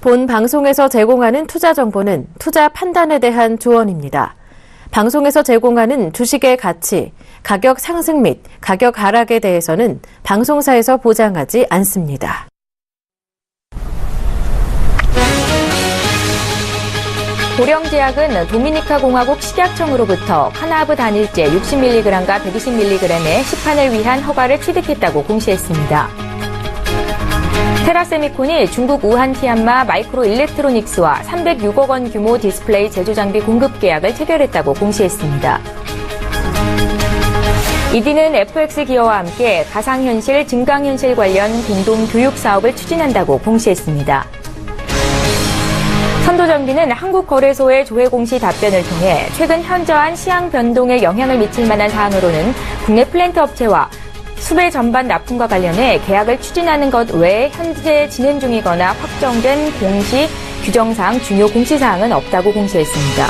본 방송에서 제공하는 투자 정보는 투자 판단에 대한 조언입니다. 방송에서 제공하는 주식의 가치, 가격 상승 및 가격 하락에 대해서는 방송사에서 보장하지 않습니다. 고령제약은 도미니카 공화국 식약청으로부터 카나브 단일제 60mg과 120mg의 시판을 위한 허가를 취득했다고 공시했습니다. 테라세미콘이 중국 우한 티안마 마이크로 일렉트로닉스와 306억 원 규모 디스플레이 제조 장비 공급 계약을 체결했다고 공시했습니다. 이디는 FX 기어와 함께 가상현실, 증강현실 관련 공동 교육 사업을 추진한다고 공시했습니다. 선도전기는 한국거래소의 조회 공시 답변을 통해 최근 현저한 시황 변동에 영향을 미칠 만한 사안으로는 국내 플랜트 업체와 수배 전반 납품과 관련해 계약을 추진하는 것 외에 현재 진행 중이거나 확정된 공시 규정상 중요 공시사항은 없다고 공시했습니다.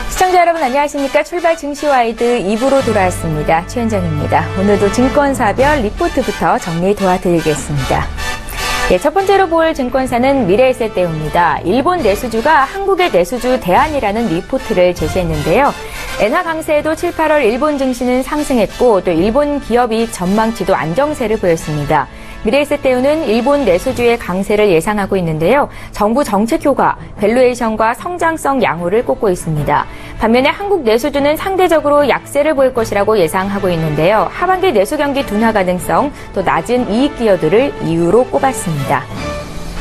시청자 여러분 안녕하십니까. 출발 증시와이드 2부로 돌아왔습니다. 최현정입니다. 오늘도 증권사별 리포트부터 정리 도와드리겠습니다. 네, 첫 번째로 볼 증권사는 미래에셋대우입니다. 일본 내수주가 한국의 내수주 대안이라는 리포트를 제시했는데요. 엔화 강세에도 7, 8월 일본 증시는 상승했고 또 일본 기업이익 전망치도 안정세를 보였습니다. 미래에셋대우는 일본 내수주의 강세를 예상하고 있는데요. 정부 정책 효과, 밸류에이션과 성장성 양호를 꼽고 있습니다. 반면에 한국 내수주는 상대적으로 약세를 보일 것이라고 예상하고 있는데요. 하반기 내수 경기 둔화 가능성, 또 낮은 이익 기여도를 이유로 꼽았습니다.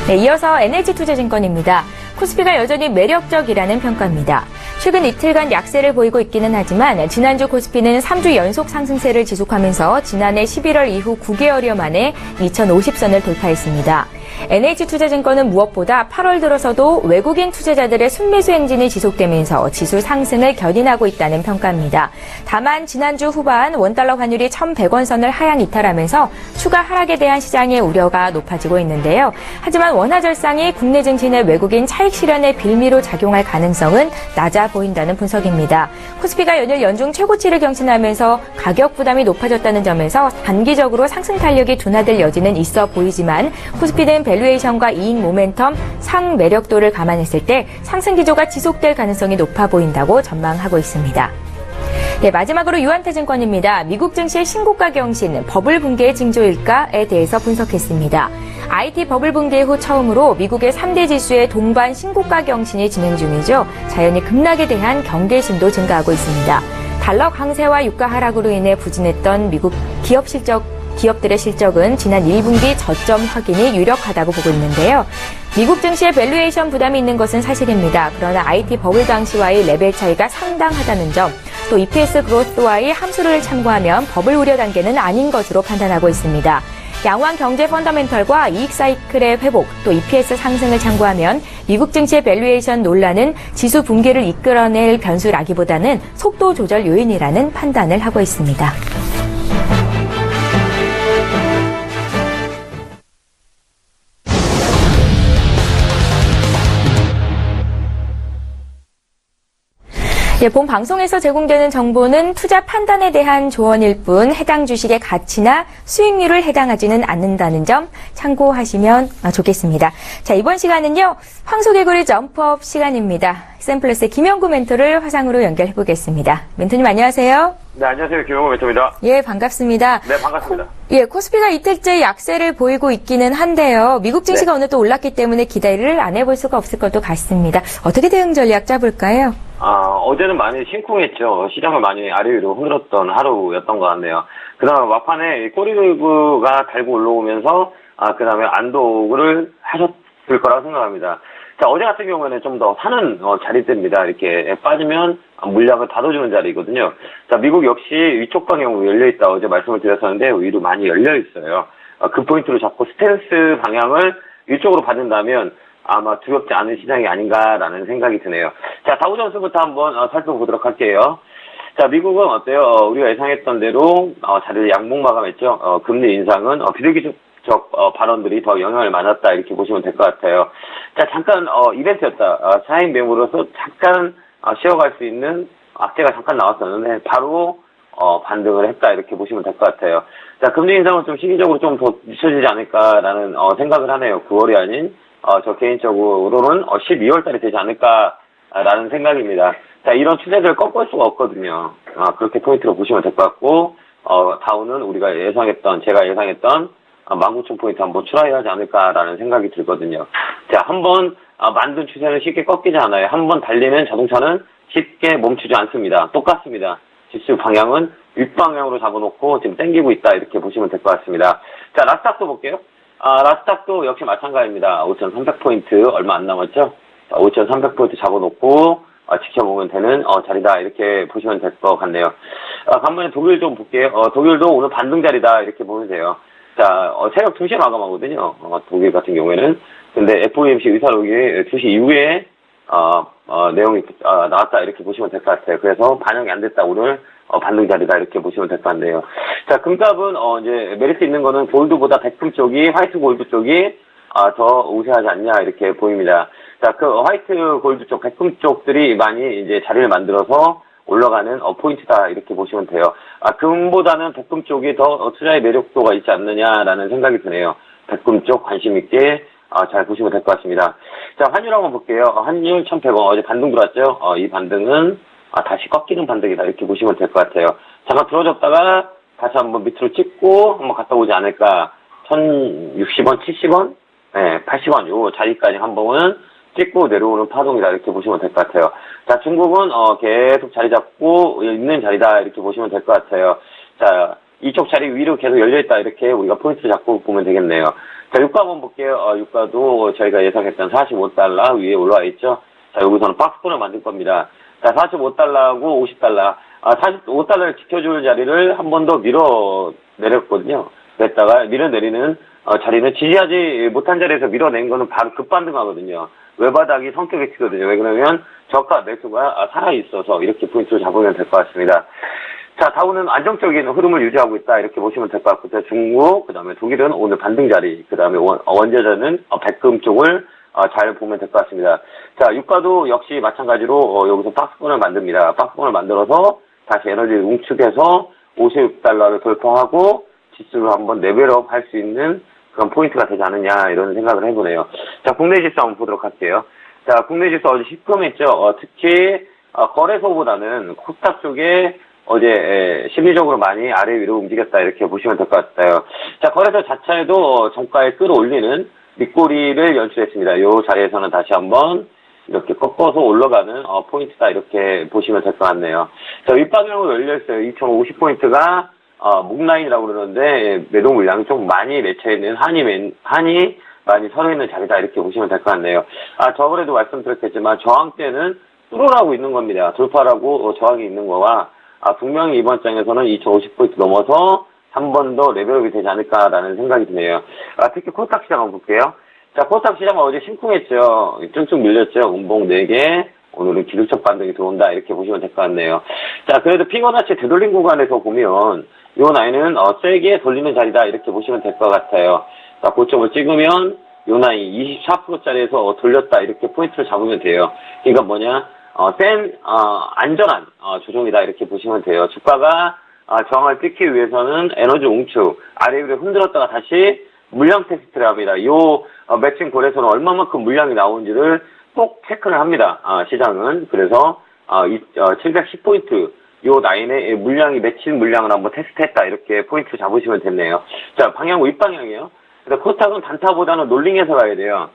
네, 이어서 NH투자증권입니다. 코스피가 여전히 매력적이라는 평가입니다. 최근 이틀간 약세를 보이고 있기는 하지만 지난주 코스피는 3주 연속 상승세를 지속하면서 지난해 11월 이후 9개월여 만에 2050선을 돌파했습니다. NH투자증권은 무엇보다 8월 들어서도 외국인 투자자들의 순매수 행진이 지속되면서 지수 상승을 견인하고 있다는 평가입니다. 다만 지난주 후반 원달러 환율이 1,100원 선을 하향 이탈하면서 추가 하락에 대한 시장의 우려가 높아지고 있는데요. 하지만 원화절상이 국내 증시 내 외국인 차익 실현의 빌미로 작용할 가능성은 낮아 보인다는 분석입니다. 코스피가 연일 연중 최고치를 경신하면서 가격 부담이 높아졌다는 점에서 단기적으로 상승 탄력이 둔화될 여지는 있어 보이지만 코스피는 밸류에이션과 이익 모멘텀, 상 매력도를 감안했을 때 상승 기조가 지속될 가능성이 높아 보인다고 전망하고 있습니다. 네, 마지막으로 유한태증권입니다. 미국 증시의 신고가 경신, 버블 붕괴의 징조일까에 대해서 분석했습니다. IT 버블 붕괴 후 처음으로 미국의 3대 지수의 동반 신고가 경신이 진행 중이죠. 자연히 급락에 대한 경계심도 증가하고 있습니다. 달러 강세와 유가 하락으로 인해 부진했던 미국 기업들의 실적은 지난 1분기 저점 확인이 유력하다고 보고 있는데요. 미국 증시의 밸류에이션 부담이 있는 것은 사실입니다. 그러나 IT 버블 당시와의 레벨 차이가 상당하다는 점, 또 EPS 그로스와의 함수를 참고하면 버블 우려 단계는 아닌 것으로 판단하고 있습니다. 양호한 경제 펀더멘털과 이익 사이클의 회복, 또 EPS 상승을 참고하면 미국 증시의 밸류에이션 논란은 지수 붕괴를 이끌어낼 변수라기보다는 속도 조절 요인이라는 판단을 하고 있습니다. 예, 본 방송에서 제공되는 정보는 투자 판단에 대한 조언일 뿐 해당 주식의 가치나 수익률을 해당하지는 않는다는 점 참고하시면 좋겠습니다. 자, 이번 시간은요. 황소개구리 점프업 시간입니다. 샘플러스의 김영구 멘토를 화상으로 연결해 보겠습니다. 멘토님 안녕하세요. 네, 안녕하세요. 김영구 멘토입니다. 예, 반갑습니다. 네, 반갑습니다. 코스피가 이틀째 약세를 보이고 있기는 한데요. 미국 증시가 네. 오늘 또 올랐기 때문에 기대를 안 해볼 수가 없을 것도 같습니다. 어떻게 대응 전략 짜볼까요? 어제는 많이 심쿵했죠. 시장을 많이 아래 위로 흔들었던 하루였던 것 같네요. 그 다음에 막판에 꼬리들부가 달고 올라오면서, 그 다음에 안독을 하셨을 거라고 생각합니다. 자, 어제 같은 경우에는 좀 더 사는 자리대입니다. 이렇게 빠지면 물량을 닫아주는 자리거든요. 자, 미국 역시 위쪽 방향으로 열려있다 어제 말씀을 드렸었는데 위로 많이 열려있어요. 그 포인트로 잡고 스탠스 방향을 위쪽으로 받는다면 아마 두렵지 않은 시장이 아닌가라는 생각이 드네요. 자, 다우존스부터 한번 살펴보도록 할게요. 자, 미국은 어때요? 우리가 예상했던 대로 자리를 양봉 마감했죠. 금리 인상은 비둘기적 발언들이 더 영향을 많았다 이렇게 보시면 될 것 같아요. 자, 잠깐 이벤트였다. 차익 매물로서 잠깐 쉬어갈 수 있는 악재가 잠깐 나왔었는데 바로 반등을 했다 이렇게 보시면 될 것 같아요. 자, 금리 인상은 좀 시기적으로 좀 더 늦춰지지 않을까라는 생각을 하네요. 9월이 아닌 저 개인적으로는 12월 달이 되지 않을까라는 생각입니다. 자, 이런 추세들을 꺾을 수가 없거든요. 그렇게 포인트로 보시면 될 것 같고 다우는 우리가 제가 예상했던 19,000포인트 한번 출하해야 하지 않을까라는 생각이 들거든요. 자, 한번 만든 추세는 쉽게 꺾이지 않아요. 한번 달리는 자동차는 쉽게 멈추지 않습니다. 똑같습니다. 지수 방향은 윗방향으로 잡아놓고 지금 당기고 있다 이렇게 보시면 될 것 같습니다. 자, 나스닥도 볼게요. 나스닥도 역시 마찬가지입니다. 5,300포인트 얼마 안 남았죠? 자, 5,300포인트 잡아놓고 지켜보면 되는 자리다 이렇게 보시면 될 것 같네요. 간만에 독일 좀 볼게요. 독일도 오늘 반등 자리다 이렇게 보면 돼요. 자, 새벽 2시에 마감하거든요. 독일 같은 경우에는. 근데 FOMC 의사록이 2시 이후에 내용이 나왔다 이렇게 보시면 될 것 같아요. 그래서 반영이 안 됐다 오늘 반등 자리다 이렇게 보시면 될 것 같네요. 자, 금값은 이제 메리트 있는 거는 골드보다 백금 쪽이 화이트 골드 쪽이 더 우세하지 않냐 이렇게 보입니다. 자, 그 화이트 골드 쪽, 백금 쪽들이 많이 이제 자리를 만들어서 올라가는 포인트다 이렇게 보시면 돼요. 금보다는 백금 쪽이 더 투자의 매력도가 있지 않느냐라는 생각이 드네요. 백금 쪽 관심 있게 잘 보시면 될 것 같습니다. 자, 환율 한번 볼게요. 환율 1,100원 어제 반등 들어왔죠. 이 반등은 다시 꺾이는 반등이다 이렇게 보시면 될 것 같아요. 잠깐 들어줬다가 다시 한번 밑으로 찍고 한번 갔다 오지 않을까. 1,060원, 70원, 네, 80원 요 자리까지 한번 찍고 내려오는 파동이다 이렇게 보시면 될 것 같아요. 자, 중국은 계속 자리 잡고 있는 자리다 이렇게 보시면 될 것 같아요. 자, 이쪽 자리 위로 계속 열려있다 이렇게 우리가 포인트 잡고 보면 되겠네요. 자, 유가 한번 볼게요. 유가도 저희가 예상했던 45달러 위에 올라와 있죠. 자, 여기서는 박스권을 만들 겁니다. 자, 45달러하고 50달러. 45달러를 지켜줄 자리를 한 번 더 밀어내렸거든요. 그랬다가 밀어내리는 자리는 지지하지 못한 자리에서 밀어낸 거는 바로 급반등하거든요. 외바닥이 성격이 튀거든요. 왜 그러면 저가 매수가 살아있어서 이렇게 포인트를 잡으면 될 것 같습니다. 자, 다우는 안정적인 흐름을 유지하고 있다 이렇게 보시면 될 것 같고요. 중국, 그 다음에 독일은 오늘 반등 자리, 그 다음에 원자재는 백금 쪽을 잘 보면 될 것 같습니다. 자, 유가도 역시 마찬가지로 여기서 박스권을 만듭니다. 박스권을 만들어서 다시 에너지를 웅축해서 56달러를 돌파하고 지수를 한번 레벨업 할 수 있는 그런 포인트가 되지 않느냐 이런 생각을 해보네요. 자, 국내 지수 한번 보도록 할게요. 자, 국내 지수 어제 시끄럽했죠. 특히 거래소보다는 코스닥 쪽에 어제 심리적으로 많이 아래 위로 움직였다 이렇게 보시면 될 것 같아요. 자, 거래소 자체도 정가에 끌어올리는 밑꼬리를 연출했습니다. 이 자리에서는 다시 한번 이렇게 꺾어서 올라가는 포인트다 이렇게 보시면 될 것 같네요. 자, 윗방향으로 열려있어요. 2,050포인트가 목라인이라고 그러는데 매도 물량이 좀 많이 맺혀있는 한이 많이 서려있는 자리다 이렇게 보시면 될 것 같네요. 저번에도 말씀드렸겠지만 저항대는 뚫어나고 있는 겁니다. 돌파라고 저항이 있는 거와 분명히 이번 장에서는 2,050포인트 넘어서 한 번 더 레벨업이 되지 않을까라는 생각이 드네요. 특히 코스닥 시장 한번 볼게요. 자, 코스닥 시장은 어제 심쿵했죠. 쭉쭉 밀렸죠. 음봉 4개. 오늘은 기술적 반등이 들어온다. 이렇게 보시면 될 것 같네요. 자, 그래도 피보나치 되돌림 구간에서 보면 요 라인은 세게 돌리는 자리다. 이렇게 보시면 될 것 같아요. 자, 고점을 찍으면 요 라인 24%짜리에서 돌렸다. 이렇게 포인트를 잡으면 돼요. 그러니까 뭐냐? 안전한 조정이다. 이렇게 보시면 돼요. 주가가 저항을 뚫기 위해서는 에너지 웅축, 아래 위로 흔들었다가 다시 물량 테스트를 합니다. 요 매칭 거래소는 얼마만큼 물량이 나오는지를 꼭 체크를 합니다. 시장은. 그래서 710포인트 요 라인에 물량이 맺힌 물량을 한번 테스트했다. 이렇게 포인트 잡으시면 됐네요. 자, 방향은 윗방향이에요. 그래서 코스닥은 단타보다는 롤링해서 가야 돼요.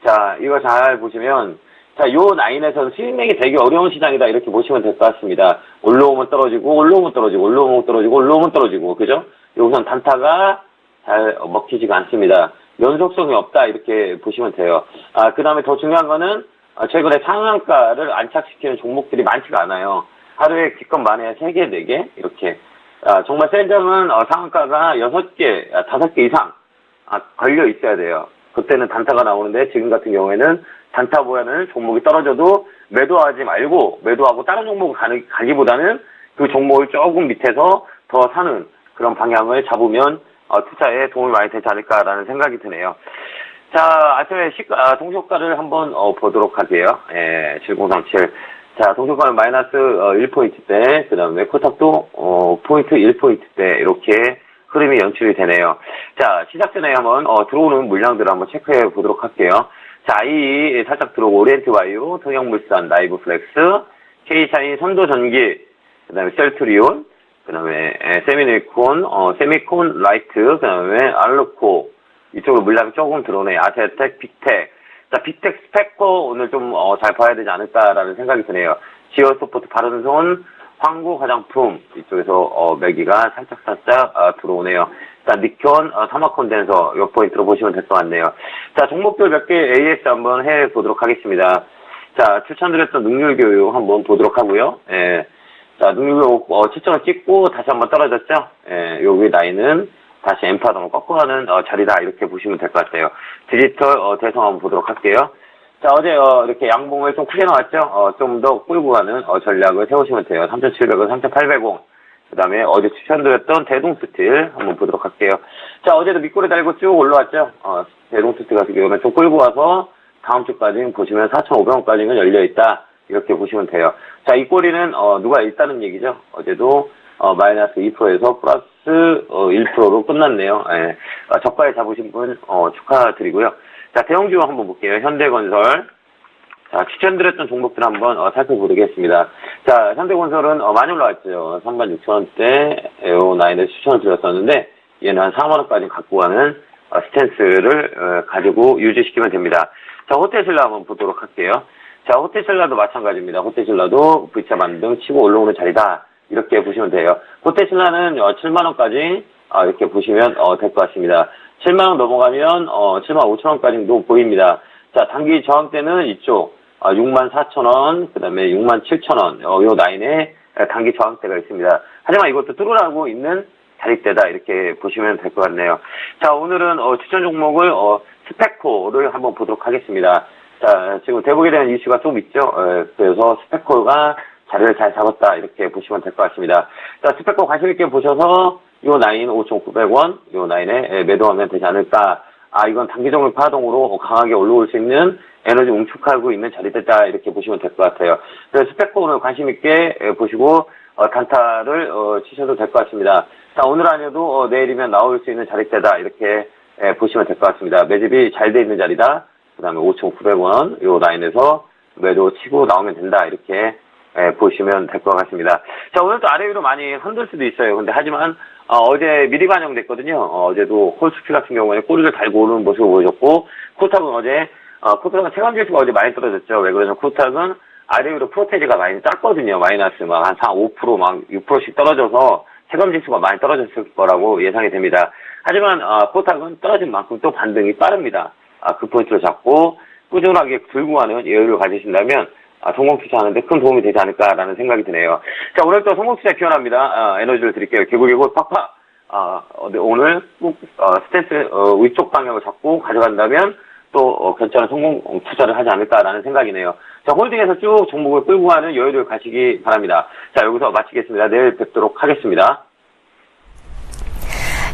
자, 이거 잘 보시면 자, 요 라인에서는 수익내기 되게 어려운 시장이다. 이렇게 보시면 될 것 같습니다. 올라오면 떨어지고, 올라오면 떨어지고, 올라오면 떨어지고, 올라오면 떨어지고, 그죠? 여기선 단타가 잘 먹히지가 않습니다. 연속성이 없다. 이렇게 보시면 돼요. 그 다음에 더 중요한 거는, 최근에 상한가를 안착시키는 종목들이 많지가 않아요. 하루에 기껏 많아야 3개, 4개, 이렇게. 정말 센 점은 상한가가 6개, 5개 이상, 걸려 있어야 돼요. 그때는 단타가 나오는데, 지금 같은 경우에는 단타보다는 종목이 떨어져도 매도하지 말고 매도하고 다른 종목을 가기보다는 그 종목을 조금 밑에서 더 사는 그런 방향을 잡으면 투자에 도움이 많이 되지 않을까라는 생각이 드네요. 자, 아침에 동시효과를 한번 보도록 할게요. 7037. 자, 동쪽가면 마이너스 1포인트대, 그 다음에 코스닥도 포인트 1포인트대, 이렇게 흐름이 연출이 되네요. 자, 시작 전에 한번 들어오는 물량들을 한번 체크해 보도록 할게요. 자, I 살짝 들어오고, 오리엔트 바이오, 통영물산, 나이브 플렉스, K샤인, 선도전기, 그 다음에 셀트리온, 그 다음에 세미니콘, 세미콘 라이트, 그 다음에 알루코, 이쪽으로 물량이 조금 들어오네요. 아테텍, 빅텍. 자, 빅텍 스펙터 오늘 좀 잘 봐야 되지 않을까라는 생각이 드네요. 지어소프트, 바른손, 황구 화장품 이쪽에서 매기가 살짝 들어오네요. 자, 니콘, 사막 콘덴서 요 포인트로 보시면 될 것 같네요. 자, 종목별 몇 개 AS 한번 해 보도록 하겠습니다. 자, 추천드렸던 능률교육 한번 보도록 하고요. 예. 자, 능률교육 추천을 찍고 다시 한번 떨어졌죠. 예, 여기 라인은 다시 엠파동을 꺾어가는 자리다 이렇게 보시면 될 것 같아요. 디지털 대성 한번 보도록 할게요. 자, 어제 이렇게 양봉을 좀 크게 나왔죠. 좀 더 끌고 가는 전략을 세우시면 돼요. 3,700원, 3,800원. 그 다음에 어제 추천드렸던 대동스틸 한번 보도록 할게요. 자, 어제도 밑꼬리 달고 쭉 올라왔죠. 대동스틸 같은 경우는 좀 끌고 와서 다음 주까지 보시면 4,500원까지는 열려있다. 이렇게 보시면 돼요. 자, 이 꼬리는 누가 있다는 얘기죠. 어제도 마이너스 2%에서 플러스 1%로 끝났네요. 예. 저가에 잡으신 분 축하드리고요. 자, 대형주 한번 볼게요. 현대건설. 자, 추천드렸던 종목들 한번 살펴보겠습니다. 자, 현대건설은 많이 올라왔죠. 36,000원대 에어나인을 추천을 드렸었는데 얘는 한 4만원까지 갖고 가는 스탠스를 가지고 유지시키면 됩니다. 자, 호텔신라 한번 보도록 할게요. 자, 호텔신라도 마찬가지입니다. 호텔신라도 V자 반등 치고 올라오는 자리다. 이렇게 보시면 돼요. 호텔신라는 7만원까지 이렇게 보시면 될 것 같습니다. 7만원 넘어가면 75,000원까지도 보입니다. 자, 단기 저항대는 이쪽 64,000원, 그 다음에 67,000원 요 라인에 단기 저항대가 있습니다. 하지만 이것도 뚫으라고 있는 자립대다 이렇게 보시면 될 것 같네요. 자, 오늘은 추천 종목을 스펙코를 한번 보도록 하겠습니다. 자, 지금 대북에 대한 이슈가 좀 있죠. 그래서 스펙코가 자리를 잘 잡았다 이렇게 보시면 될 것 같습니다. 자, 스펙코 관심 있게 보셔서 요 라인 5,900원 요 라인에 매도하면 되지 않을까. 이건 단기적인 파동으로 강하게 올라올 수 있는 에너지 웅축하고 있는 자리대다 이렇게 보시면 될 것 같아요. 그래서 스펙코는 관심 있게 보시고 단타를 치셔도 될 것 같습니다. 자, 오늘 아니어도 내일이면 나올 수 있는 자리대다 이렇게 보시면 될 것 같습니다. 매집이 잘 돼 있는 자리다. 그 다음에 5,900원 요 라인에서 매도 치고 나오면 된다 이렇게 보시면 될 것 같습니다. 자, 오늘 또 아래 위로 많이 흔들 수도 있어요. 근데 하지만 어제 미리 반영됐거든요. 어제도 홀수피 같은 경우에 꼬리를 달고 오르는 모습을 보여줬고 코스닥은 어제 코스닥은 체감지수가 어제 많이 떨어졌죠. 왜 그러냐면 코스닥은 아래 위로 프로테지가 많이 짰거든요. 마이너스 막 한 4, 5% 막 6%씩 떨어져서 체감지수가 많이 떨어졌을 거라고 예상이 됩니다. 하지만 코스닥은 떨어진 만큼 또 반등이 빠릅니다. 그 포인트를 잡고 꾸준하게 들고 가는 여유를 가지신다면 성공 투자하는데 큰 도움이 되지 않을까라는 생각이 드네요. 자, 오늘 또 성공 투자 기원합니다. 에너지를 드릴게요. 개구개구 팍팍. 오늘 꼭 스탠스 위쪽 방향을 잡고 가져간다면 또 괜찮은 성공 투자를 하지 않을까라는 생각이네요. 자, 홀딩에서 쭉 종목을 끌고 가는 여유를 가시기 바랍니다. 자, 여기서 마치겠습니다. 내일 뵙도록 하겠습니다.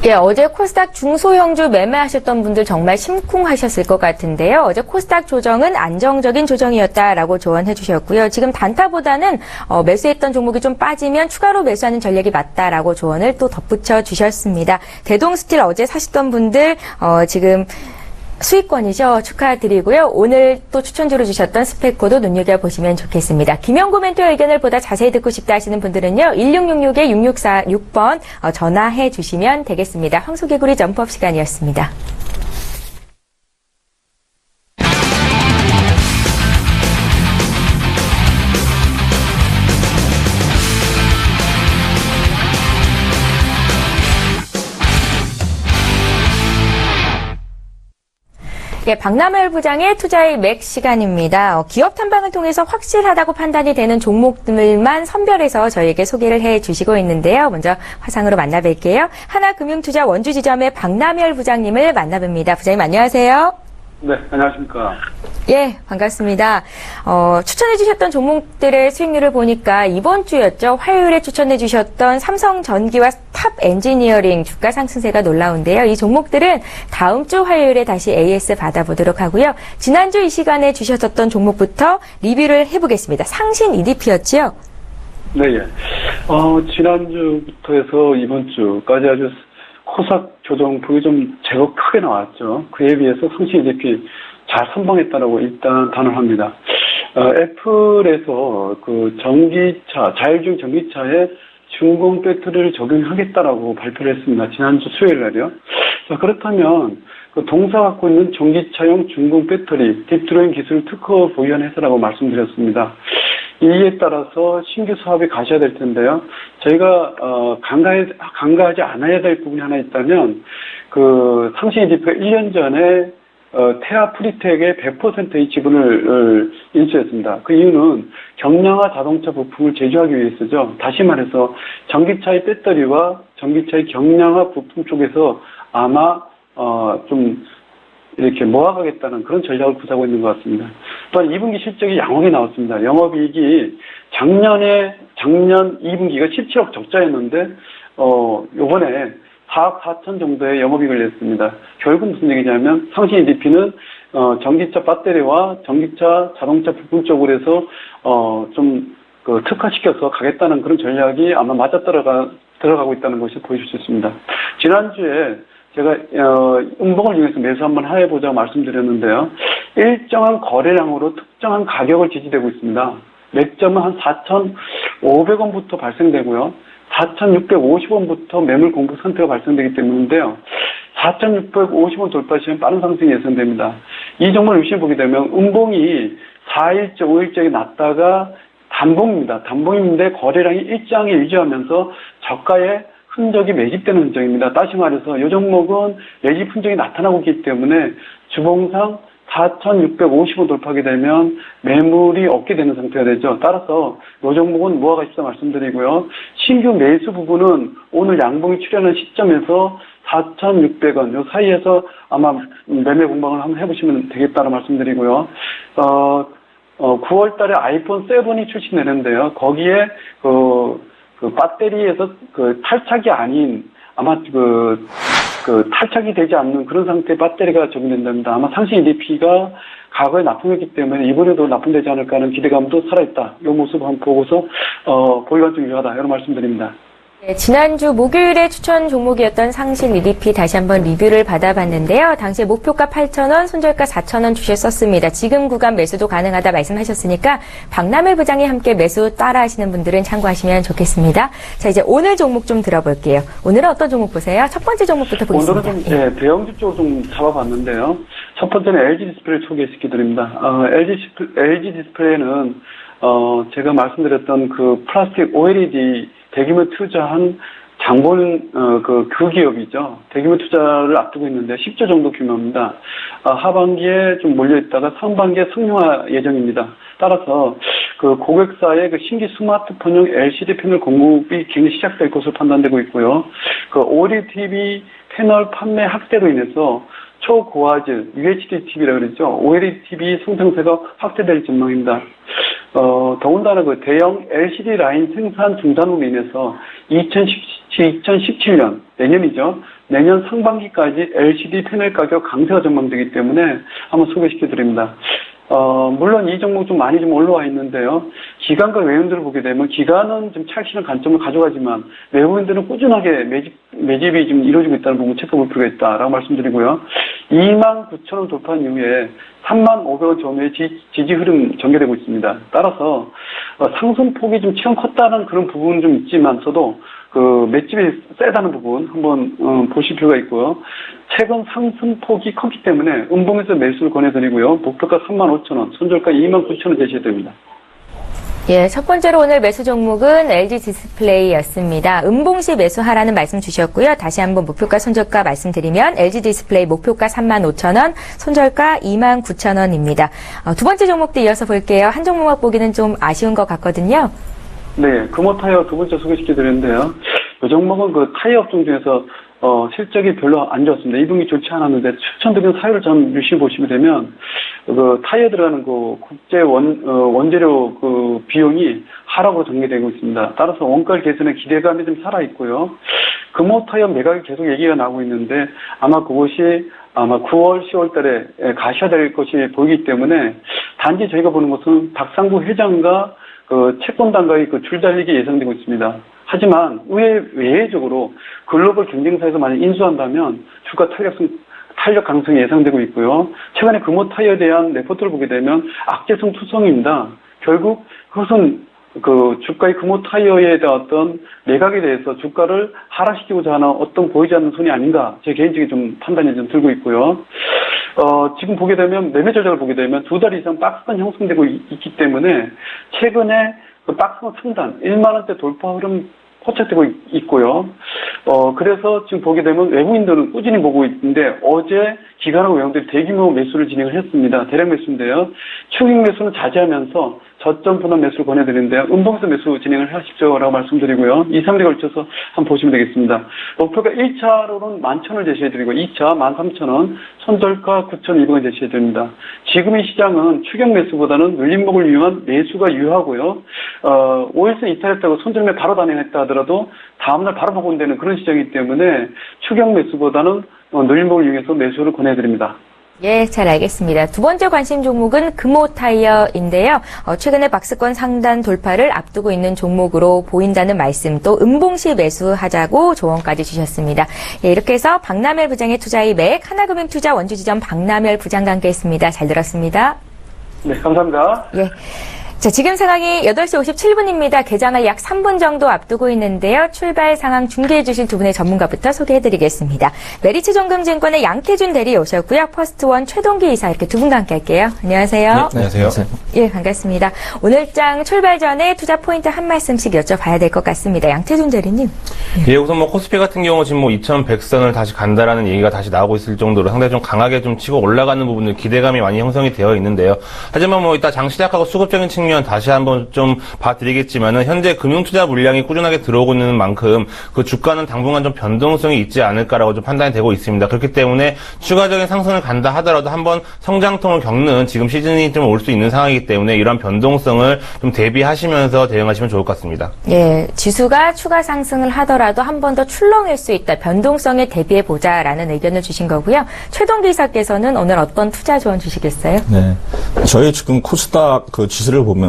예, 어제 코스닥 중소형주 매매하셨던 분들 정말 심쿵하셨을 것 같은데요. 어제 코스닥 조정은 안정적인 조정이었다라고 조언해 주셨고요. 지금 단타보다는 매수했던 종목이 좀 빠지면 추가로 매수하는 전략이 맞다라고 조언을 또 덧붙여 주셨습니다. 대동스틸 어제 사셨던 분들 지금 수익권이죠. 축하드리고요. 오늘 또 추천주로 주셨던 스펙코도 눈여겨보시면 좋겠습니다. 김영구 멘토 의견을 보다 자세히 듣고 싶다 하시는 분들은요. 1666-6646번 전화해 주시면 되겠습니다. 황소개구리 점프업 시간이었습니다. 예, 박남열 부장의 투자의 맥 시간입니다. 기업 탐방을 통해서 확실하다고 판단이 되는 종목들만 선별해서 저희에게 소개를 해주시고 있는데요. 먼저 화상으로 만나뵐게요. 하나금융투자 원주지점의 박남열 부장님을 만나봅니다. 부장님 안녕하세요. 네, 안녕하십니까. 예, 반갑습니다. 추천해 주셨던 종목들의 수익률을 보니까 이번 주였죠. 화요일에 추천해 주셨던 삼성전기와 탑 엔지니어링 주가 상승세가 놀라운데요. 이 종목들은 다음 주 화요일에 다시 AS 받아보도록 하고요. 지난주 이 시간에 주셨던 종목부터 리뷰를 해보겠습니다. 상신 EDP였지요? 네, 예. 지난주부터 해서 이번 주까지 아주 코삭 조정폭이 좀 제법 크게 나왔죠. 그에 비해서 상신 EDP 잘 선방했다라고 일단 단언합니다. 애플에서 그 전기차, 자율주행 전기차에 중공 배터리를 적용하겠다라고 발표를 했습니다. 지난주 수요일 날이요. 자, 그렇다면 그 동사 갖고 있는 전기차용 중공 배터리, 딥드로잉 기술 특허 보유한 회사라고 말씀드렸습니다. 이에 따라서 신규 사업에 가셔야 될 텐데요. 저희가 간과하지 않아야 될 부분이 하나 있다면 그 상신 EDP가 1년 전에 테아 프리텍의 100%의 지분을 인수했습니다. 그 이유는 경량화 자동차 부품을 제조하기 위해서죠. 다시 말해서 전기차의 배터리와 전기차의 경량화 부품 쪽에서 아마 좀 이렇게 모아가겠다는 그런 전략을 구사하고 있는 것 같습니다. 또한 2분기 실적이 양호하게 나왔습니다. 영업이익이 작년 2분기가 17억 적자였는데 요번에 4억 4천 정도의 영업이익을 냈습니다. 결국 무슨 얘기냐면 상신 EDP는 전기차 배터리와 전기차 자동차 부품 쪽으로 해서 좀 그 특화시켜서 가겠다는 그런 전략이 아마 맞아 들어가고 있다는 것이 보실 수 있습니다. 지난주에 제가 음봉을 이용해서 매수 한번 해보자고 말씀드렸는데요. 일정한 거래량으로 특정한 가격을 지지되고 있습니다. 맥점은 한 4,500원부터 발생되고요. 4,650원부터 매물 공급 상태가 발생되기 때문인데요. 4,650원 돌파 시면 빠른 상승이 예상됩니다. 이 종목을 유심히 보게 되면 음봉이 4일째, 5일째 났다가 단봉입니다. 단봉인데 거래량이 일정하게 유지하면서 저가의 흔적이 매집되는 흔적입니다. 다시 말해서 이 종목은 매집 흔적이 나타나고 있기 때문에 주봉상 4,650원 돌파하게 되면 매물이 없게 되는 상태가 되죠. 따라서 이 종목은 모아가십사 말씀드리고요. 신규 매수 부분은 오늘 양봉이 출현한 시점에서 4,600원 요 사이에서 아마 매매 공방을 한번 해보시면 되겠다고 말씀드리고요. 9월 달에 아이폰 7이 출시되는데요. 거기에 그 배터리에서 그 탈착이 아닌 아마 그 탈착이 되지 않는 그런 상태의 배터리가 적용된답니다. 아마 상신 EDP가 과거에 납품했기 때문에 이번에도 납품되지 않을까 하는 기대감도 살아있다. 이 모습 한번 보고서 보유가 좀 유효하다. 이런 말씀드립니다. 네, 지난주 목요일에 추천 종목이었던 상신 EDP 다시 한번 리뷰를 받아봤는데요. 당시에 목표가 8,000원, 손절가 4,000원 주셨었습니다. 지금 구간 매수도 가능하다 말씀하셨으니까 박남일 부장이 함께 매수 따라 하시는 분들은 참고하시면 좋겠습니다. 자, 이제 오늘 종목 좀 들어볼게요. 오늘은 어떤 종목 보세요? 첫 번째 종목부터 보겠습니다. 오늘은 좀 대형주 쪽으로 좀 잡아봤는데요. 첫 번째는 LG 디스플레이 소개시켜드립니다. LG 디스플레이는 제가 말씀드렸던 그 플라스틱 OLED 대규모 투자한 장본 그 기업이죠. 대규모 투자를 앞두고 있는데 10조 정도 규모입니다. 하반기에 좀 몰려있다가 상반기에 상용화 예정입니다. 따라서 그 고객사의 그 신규 스마트폰용 LCD 패널 공급이 굉장히 시작될 것으로 판단되고 있고요. 그 OLED TV 패널 판매 확대로 인해서 초고화질 UHD TV라 그러죠. OLED TV 성장세가 확대될 전망입니다. 더군다나 그 대형 LCD 라인 생산 중단으로 인해서 2017년, 내년이죠. 내년 상반기까지 LCD 패널 가격 강세가 전망되기 때문에 한번 소개시켜 드립니다. 물론 이 종목 좀 많이 좀 올라와 있는데요. 기관과 외국인들을 보게 되면 기관은 좀 찰지는 관점을 가져가지만 외국인들은 꾸준하게 매집이 좀 이루어지고 있다는 부분 체크볼 필요가 있다라고 말씀드리고요. 29,000원 돌파한 이후에 35,500원 전후에 지지 흐름 전개되고 있습니다. 따라서 상승폭이 좀 치가 컸다는 그런 부분은 좀 있지만서도 그 맷집이 세다는 부분 한번 보실 필요가 있고요. 최근 상승폭이 컸기 때문에 음봉에서 매수를 권해드리고요. 목표가 35,000원, 손절가 29,000원 제시해야 됩니다. 예, 첫 번째로 오늘 매수 종목은 LG 디스플레이였습니다. 음봉시 매수하라는 말씀 주셨고요. 다시 한번 목표가 손절가 말씀드리면 LG 디스플레이 목표가 35,000원, 손절가 29,000원입니다. 두 번째 종목도 이어서 볼게요. 한 종목만 보기는 좀 아쉬운 것 같거든요. 네, 금호 타이어 두 번째 소개시켜드렸는데요. 이 종목은 그 타이어 업종 중에서 실적이 별로 안 좋았습니다. 2분기 좋지 않았는데 추천드리는 사유를 좀 유심히 보시면 되면 그 타이어 들어가는 그 국제 원재료 그 비용이 하락으로 전개되고 있습니다. 따라서 원가 개선의 기대감이 좀 살아 있고요. 금호 타이어 매각이 계속 얘기가 나오고 있는데 아마 그것이 아마 9월, 10월 달에 가셔야될 것이 보이기 때문에 단지 저희가 보는 것은 박상구 회장과 그 채권단과의 그 줄달리기 예상되고 있습니다. 하지만 외외적으로 글로벌 경쟁사에서 만약 인수한다면 주가 탄력 가능성이 예상되고 있고요. 최근에 금호 타이어에 대한 레포트를 보게 되면 악재성 투성입니다. 결국 그것은 그 주가의 금호 타이어에 대한 어떤 매각에 대해서 주가를 하락시키고자 하는 어떤 보이지 않는 손이 아닌가 제 개인적인 좀 판단이 좀 들고 있고요. 지금 보게 되면 매매 전략을 보게 되면 2달 이상 박스권 형성되고 있기 때문에 최근에 그 박스권 상단 1만 원대 돌파 흐름 포착되고 있고요. 그래서 지금 보게 되면 외국인들은 꾸준히 보고 있는데 어제 기관하고 외국인들이 대규모 매수를 진행을 했습니다. 대량 매수인데요. 추격 매수는 자제하면서 저점 분할 매수를 권해드리는데요. 음봉에서 매수 진행을 하십시오라고 말씀드리고요. 2, 3일에 걸쳐서 한번 보시면 되겠습니다. 목표가 1차로는 11,000원을 제시해드리고 2차 13,000원, 손절가 9,200원 제시해드립니다. 지금의 시장은 추격 매수보다는 눌림목을 이용한 매수가 유효하고요. 5일선 이탈했다고 손절매 바로 단행했다 하더라도 다음날 바로 복원되는 그런 시장이기 때문에 추격 매수보다는 눌림목을 이용해서 매수를 권해드립니다. 예, 잘 알겠습니다. 두 번째 관심 종목은 금호 타이어인데요. 최근에 박스권 상단 돌파를 앞두고 있는 종목으로 보인다는 말씀, 또 음봉시 매수하자고 조언까지 주셨습니다. 예, 이렇게 해서 박남열 부장의 투자의 맥, 하나금융투자 원주지점 박남열 부장과 함께했습니다. 잘 들었습니다. 네, 감사합니다. 예. 자, 지금 상황이 8시 57분입니다. 개장을 약 3분 정도 앞두고 있는데요. 출발 상황 중계해 주신 두 분의 전문가부터 소개해드리겠습니다. 메리츠정금증권의 양태준 대리 오셨고요. 퍼스트원 최동기 이사 이렇게 두 분과 함께 할게요. 안녕하세요. 네, 안녕하세요. 예, 반갑습니다. 오늘장 출발 전에 투자 포인트 한 말씀씩 여쭤봐야 될 것 같습니다. 양태준 대리님. 예, 우선 뭐 코스피 같은 경우 지금 뭐 2,100선을 다시 간다라는 얘기가 다시 나오고 있을 정도로 상당히 좀 강하게 좀 치고 올라가는 부분들 기대감이 많이 형성이 되어 있는데요. 하지만 뭐 이따 장 시작하고 수급적인 측면 다시 한번 좀 봐드리겠지만은 현재 금융투자 물량이 꾸준하게 들어오고 있는 만큼 그 주가는 당분간 좀 변동성이 있지 않을까라고 좀 판단이 되고 있습니다. 그렇기 때문에 추가적인 상승을 간다 하더라도 한번 성장통을 겪는 지금 시즌이 좀 올 수 있는 상황이기 때문에 이런 변동성을 좀 대비하시면서 대응하시면 좋을 것 같습니다. 예, 지수가 추가 상승을 하더라도 한 번 더 출렁일 수 있다. 변동성에 대비해 보자라는 의견을 주신 거고요. 최동기 이사께서는 오늘 어떤 투자 조언 주시겠어요? 네. 저희 지금 코스닥 그 지수를 보면은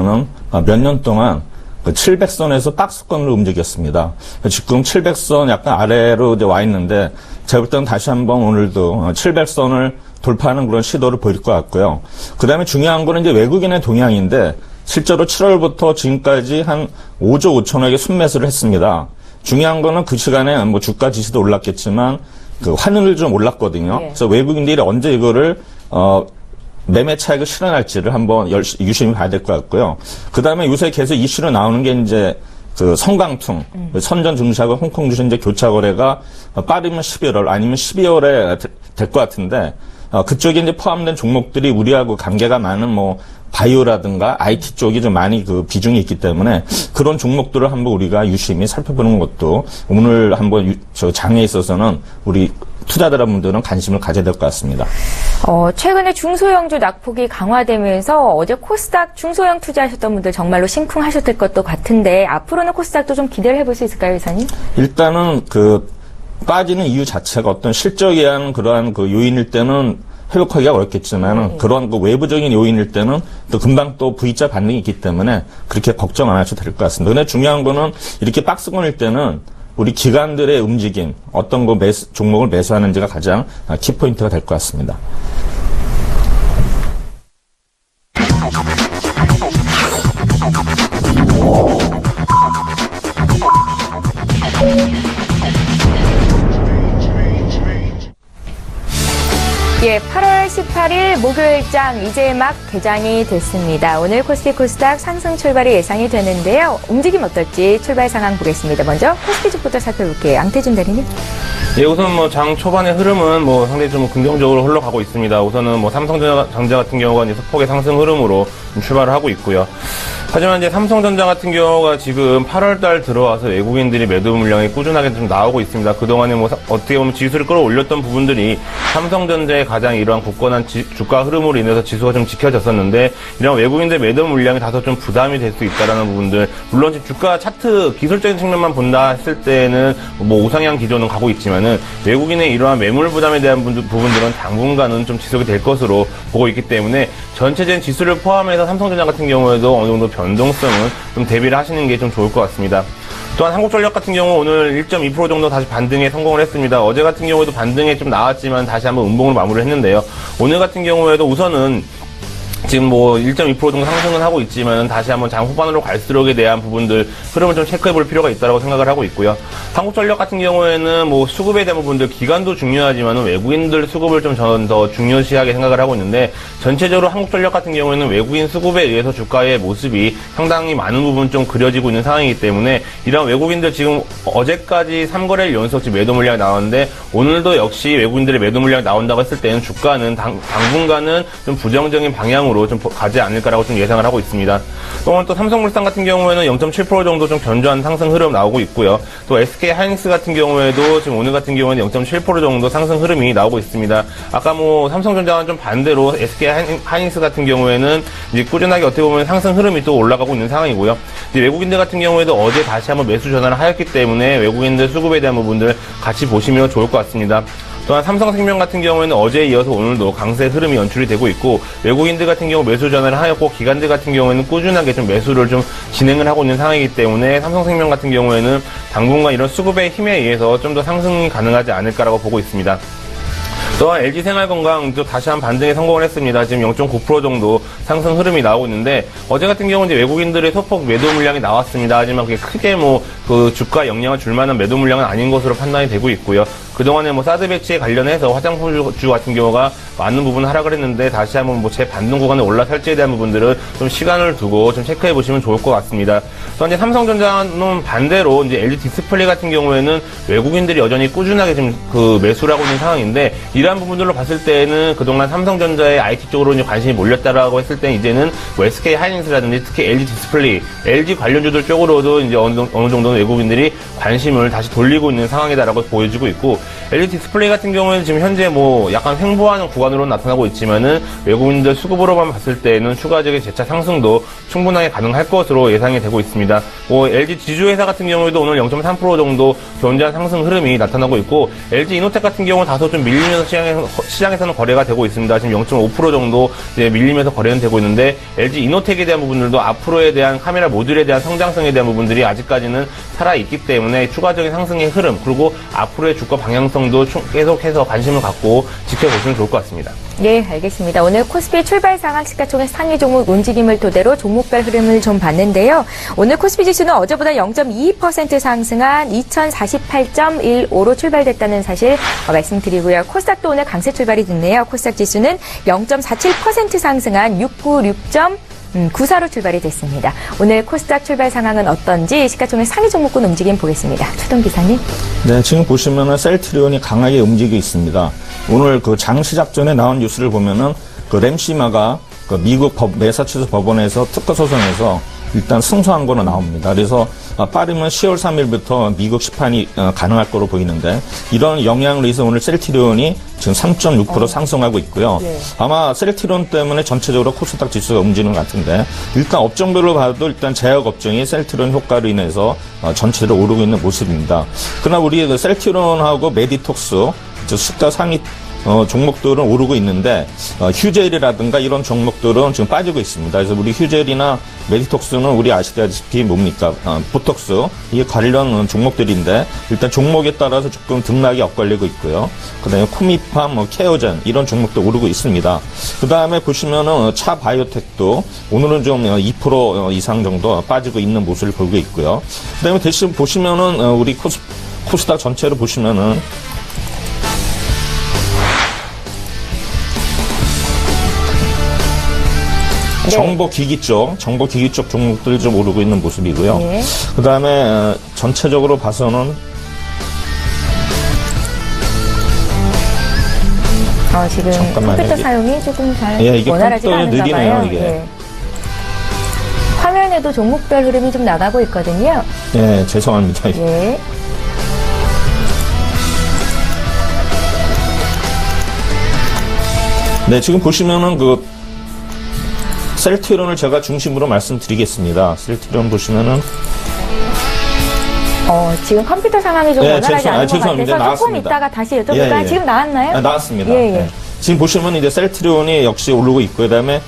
몇 년 동안 그 700선에서 박스권으로 움직였습니다. 지금 700선 약간 아래로 이제 와 있는데 제가 볼 때는 다시 한번 오늘도 700선을 돌파하는 그런 시도를 보일 것 같고요. 그 다음에 중요한 거는 이제 외국인의 동향인데 실제로 7월부터 지금까지 한 5조 5천억의 순매수를 했습니다. 중요한 거는 그 시간에 뭐 주가 지수도 올랐겠지만 그 환율이 좀 올랐거든요. 예. 그래서 외국인들이 언제 이거를 매매 차익을 실현할지를 한번 유심히 봐야 될 것 같고요. 그 다음에 요새 계속 이슈로 나오는 게 이제 그 성강통, 선전 증시하고 홍콩 주식 이제 교차 거래가 빠르면 11월 아니면 12월에 될 것 같은데 그쪽에 이제 포함된 종목들이 우리하고 관계가 많은 뭐 바이오라든가 IT 쪽이 좀 많이 그 비중이 있기 때문에 그런 종목들을 한번 우리가 유심히 살펴보는 것도 오늘 한번 저 장에 있어서는 우리 투자자분들은 관심을 가져야 될 것 같습니다. 최근에 중소형주 낙폭이 강화되면서 어제 코스닥 중소형 투자하셨던 분들 정말로 심쿵하셨을 것도 같은데 앞으로는 코스닥도 좀 기대를 해볼 수 있을까요, 이사님? 일단은 그 빠지는 이유 자체가 어떤 실적에 의한 그러한 그 요인일 때는 회복하기가 어렵겠지만 그런 그 외부적인 요인일 때는 또 금방 또 V자 반등이 있기 때문에 그렇게 걱정 안 하셔도 될 것 같습니다. 근데 중요한 거는 이렇게 박스권일 때는 우리 기관들의 움직임, 어떤 거 종목을 매수하는지가 가장 키포인트가 될 것 같습니다. 예, 8월 18일 목요일장 이제 막 개장이 됐습니다. 오늘 코스피 코스닥 상승 출발이 예상이 되는데요. 움직임 어떨지 출발 상황 보겠습니다. 먼저 코스피 쪽부터 살펴볼게요. 양태준 대리님. 예, 우선 뭐 장 초반의 흐름은 뭐 상당히 좀 긍정적으로 흘러가고 있습니다. 우선은 뭐 삼성전자 같은 경우가 이제 소폭의 상승 흐름으로 출발을 하고 있고요. 하지만 이제 삼성전자 같은 경우가 지금 8월달 들어와서 외국인들이 매도 물량이 꾸준하게 좀 나오고 있습니다. 그동안에 뭐 어떻게 보면 지수를 끌어올렸던 부분들이 삼성전자의 가장 이러한 굳건한 주가 흐름으로 인해서 지수가 좀 지켜졌었는데 이런 외국인들 매도 물량이 다소 좀 부담이 될 수 있다라는 부분들, 물론 지금 주가 차트 기술적인 측면만 본다 했을 때는 뭐 우상향 기조는 가고 있지만은 외국인의 이러한 매물 부담에 대한 부분들은 당분간은 좀 지속이 될 것으로 보고 있기 때문에 전체적인 지수를 포함해서 삼성전자 같은 경우에도 어느 정도 변동성은 좀 대비를 하시는 게 좀 좋을 것 같습니다. 또한 한국전력 같은 경우 오늘 1.2% 정도 다시 반등에 성공을 했습니다. 어제 같은 경우에도 반등에 좀 나왔지만 다시 한번 음봉으로 마무리를 했는데요. 오늘 같은 경우에도 우선은 지금 뭐 1.2% 정도 상승은 하고 있지만 다시 한번 장 후반으로 갈수록에 대한 부분들 흐름을 좀 체크해 볼 필요가 있다고 생각을 하고 있고요. 한국전력 같은 경우에는 뭐 수급에 대한 부분들, 기간도 중요하지만 외국인들 수급을 좀 저는 더 중요시하게 생각을 하고 있는데, 전체적으로 한국전력 같은 경우에는 외국인 수급에 의해서 주가의 모습이 상당히 많은 부분 좀 그려지고 있는 상황이기 때문에 이런 외국인들 지금 어제까지 3거래일 연속 매도 물량이 나왔는데 오늘도 역시 외국인들의 매도 물량이 나온다고 했을 때는 주가는 당분간은 좀 부정적인 방향으로 좀 가지 않을까라고 좀 예상을 하고 있습니다. 또한 또 삼성물산 같은 경우에는 0.7% 정도 좀 견조한 상승 흐름 나오고 있고요. 또 SK 하이닉스 같은 경우에도 지금 오늘 같은 경우에는 0.7% 정도 상승 흐름이 나오고 있습니다. 아까 뭐 삼성전자와는 좀 반대로 SK 하이닉스 같은 경우에는 이제 꾸준하게 어떻게 보면 상승 흐름이 또 올라가고 있는 상황이고요. 이제 외국인들 같은 경우에도 어제 다시 한번 매수 전환을 하였기 때문에 외국인들 수급에 대한 부분들 같이 보시면 좋을 것 같습니다. 또한 삼성생명 같은 경우에는 어제에 이어서 오늘도 강세 흐름이 연출이 되고 있고, 외국인들 같은 경우 매수 전환을 하였고 기관들 같은 경우에는 꾸준하게 좀 매수를 좀 진행을 하고 있는 상황이기 때문에 삼성생명 같은 경우에는 당분간 이런 수급의 힘에 의해서 좀 더 상승이 가능하지 않을까라고 보고 있습니다. 또한 LG생활건강도 다시 한 반등에 성공을 했습니다. 지금 0.9% 정도 상승 흐름이 나오고 있는데, 어제 같은 경우는 이제 외국인들의 소폭 매도 물량이 나왔습니다. 하지만 그게 크게 뭐 그 주가 영향을 줄 만한 매도 물량은 아닌 것으로 판단이 되고 있고요. 그동안에 뭐 사드 배치에 관련해서 화장품주 같은 경우가 많은 부분 하락을 했는데 다시 한번 뭐 재반등 구간에 올라설지에 대한 부분들은 좀 시간을 두고 좀 체크해 보시면 좋을 것 같습니다. 또 이제 삼성전자는 반대로 이제 LG 디스플레이 같은 경우에는 외국인들이 여전히 꾸준하게 지금 그 매수를 하고 있는 상황인데, 이러한 부분들로 봤을 때는 그동안 삼성전자의 IT 쪽으로 이제 관심이 몰렸다라고 했을 때 이제는 뭐 SK 하이닉스라든지 특히 LG 디스플레이, LG 관련주들 쪽으로도 이제 어느 정도는 외국인들이 관심을 다시 돌리고 있는 상황이다라고 보여지고 있고, LG 디스플레이 같은 경우에는 지금 현재 뭐 약간 횡보하는 구간으로 나타나고 있지만은 외국인들 수급으로만 봤을 때는 추가적인 재차 상승도 충분하게 가능할 것으로 예상이 되고 있습니다. 뭐 LG 지주회사 같은 경우에도 오늘 0.3% 정도 견조한 상승 흐름이 나타나고 있고, LG 이노텍 같은 경우는 다소 좀 밀리면서 시장에서는 거래가 되고 있습니다. 지금 0.5% 정도 이제 밀리면서 거래는 되고 있는데, LG 이노텍에 대한 부분들도 앞으로에 대한 카메라 모듈에 대한 성장성에 대한 부분들이 아직까지는 살아있기 때문에 추가적인 상승의 흐름, 그리고 앞으로의 주가 방향성도 계속해서 관심을 갖고 지켜보시면 좋을 것 같습니다. 네, 알겠습니다. 오늘 코스피 출발 상황 시가총액 상위 종목 움직임을 토대로 종목별 흐름을 좀 봤는데요. 오늘 코스피 지수는 어제보다 0.22% 상승한 2048.15로 출발됐다는 사실 말씀드리고요. 코스닥도 오늘 강세 출발이 됐네요. 코스닥 지수는 0.47% 상승한 696.94로 출발이 됐습니다. 오늘 코스닥 출발 상황은 어떤지 시가총액 상위 종목군 움직임 보겠습니다. 최동 기사님. 네, 지금 보시면은 셀트리온이 강하게 움직이고 있습니다. 오늘 그 장 시작 전에 나온 뉴스를 보면은 그 램시마가 그 미국 매사추세츠 법원에서 특허 소송에서 일단 승소한 거로 나옵니다. 그래서 빠르면 10월 3일부터 미국 시판이 가능할 거로 보이는데, 이런 영향으로 해서 오늘 셀트리온이 지금 3.6% 상승하고 있고요. 네. 아마 셀트리온 때문에 전체적으로 코스닥 지수가 움직이는 것 같은데, 일단 업종별로 봐도 일단 제약 업종이 셀트리온 효과로 인해서 전체적으로 오르고 있는 모습입니다. 그러나 우리 그 셀트리온하고 메디톡스, 숫자 상위 종목들은 오르고 있는데, 휴젤이라든가 이런 종목들은 지금 빠지고 있습니다. 그래서 우리 휴젤이나 메디톡스는 우리 아시다시피 뭡니까? 보톡스, 이게 관련 종목들인데, 일단 종목에 따라서 조금 등락이 엇갈리고 있고요. 그 다음에 코미팜, 케어젠, 이런 종목도 오르고 있습니다. 그 다음에 보시면은 차 바이오텍도 오늘은 좀 2% 이상 정도 빠지고 있는 모습을 보고 있고요. 그 다음에 대신 보시면은 우리 코스닥 전체로 보시면은 네. 정보기기 쪽 종목들이 좀 오르고 있는 모습이고요. 네. 그 다음에 전체적으로 봐서는 지금 컴퓨터 사용이 조금 잘 이게 원활하지가 않은가 봐요. 이게. 화면 이번에도 종목별 흐름이 좀 나가고 있거든요. 네, 죄송합니다. 예. 네, 지금 보시면은 셀트리온을 제가 중심으로 말씀드리겠습니다. 셀트리온 보시면은 지금 컴퓨터 상황이 좀 네, 원활하지 않은 것 죄송합니다. 같아서 조금 나왔습니다. 이따가 다시 여쭤볼까요? 예, 예. 지금 나왔나요? 나왔습니다. 예, 예. 네. 지금 보시면 이제 셀트리온이 역시 오르고 있고, 그다음에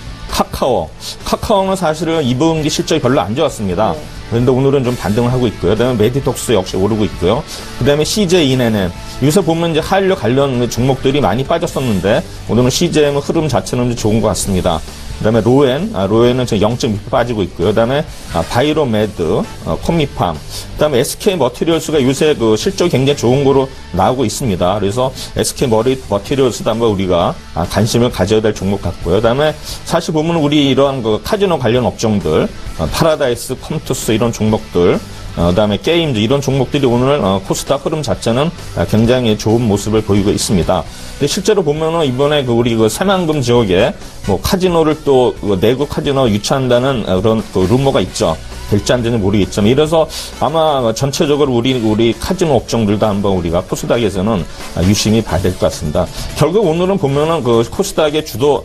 카카오는 사실은 2분기 실적이 별로 안 좋았습니다. 그런데 오늘은 좀 반등을 하고 있고요. 그다음에 메디톡스 역시 오르고 있고요. 그다음에 CJ인에는 요새 보면 이제 한류 관련 종목들이 많이 빠졌었는데 오늘은 CJ는 흐름 자체는 좀 좋은 것 같습니다. 그다음에 로엔은 지금 0.2% 빠지고 있고요. 그다음에 바이로메드, 콤미팜, 그다음에 SK 머티리얼스가 요새 실적이 굉장히 좋은 거로 나오고 있습니다. 그래서 SK 머티리얼스도 한번 우리가 관심을 가져야 될 종목 같고요. 그다음에 사실 보면 우리 이러한 카지노 관련 업종들, 파라다이스, 컴투스 이런 종목들, 그다음에 게임즈 이런 종목들이 오늘 코스닥 흐름 자체는 굉장히 좋은 모습을 보이고 있습니다. 근데 실제로 보면은 이번에 우리 새만금 지역에 카지노를 또 내국 카지노 유치한다는 그런 루머가 있죠. 될지 안 될지 모르겠지만 이래서 아마 전체적으로 우리 카지노 업종들도 한번 우리가 코스닥에서는 유심히 봐야 될 것 같습니다. 결국 오늘은 보면은 코스닥의 주도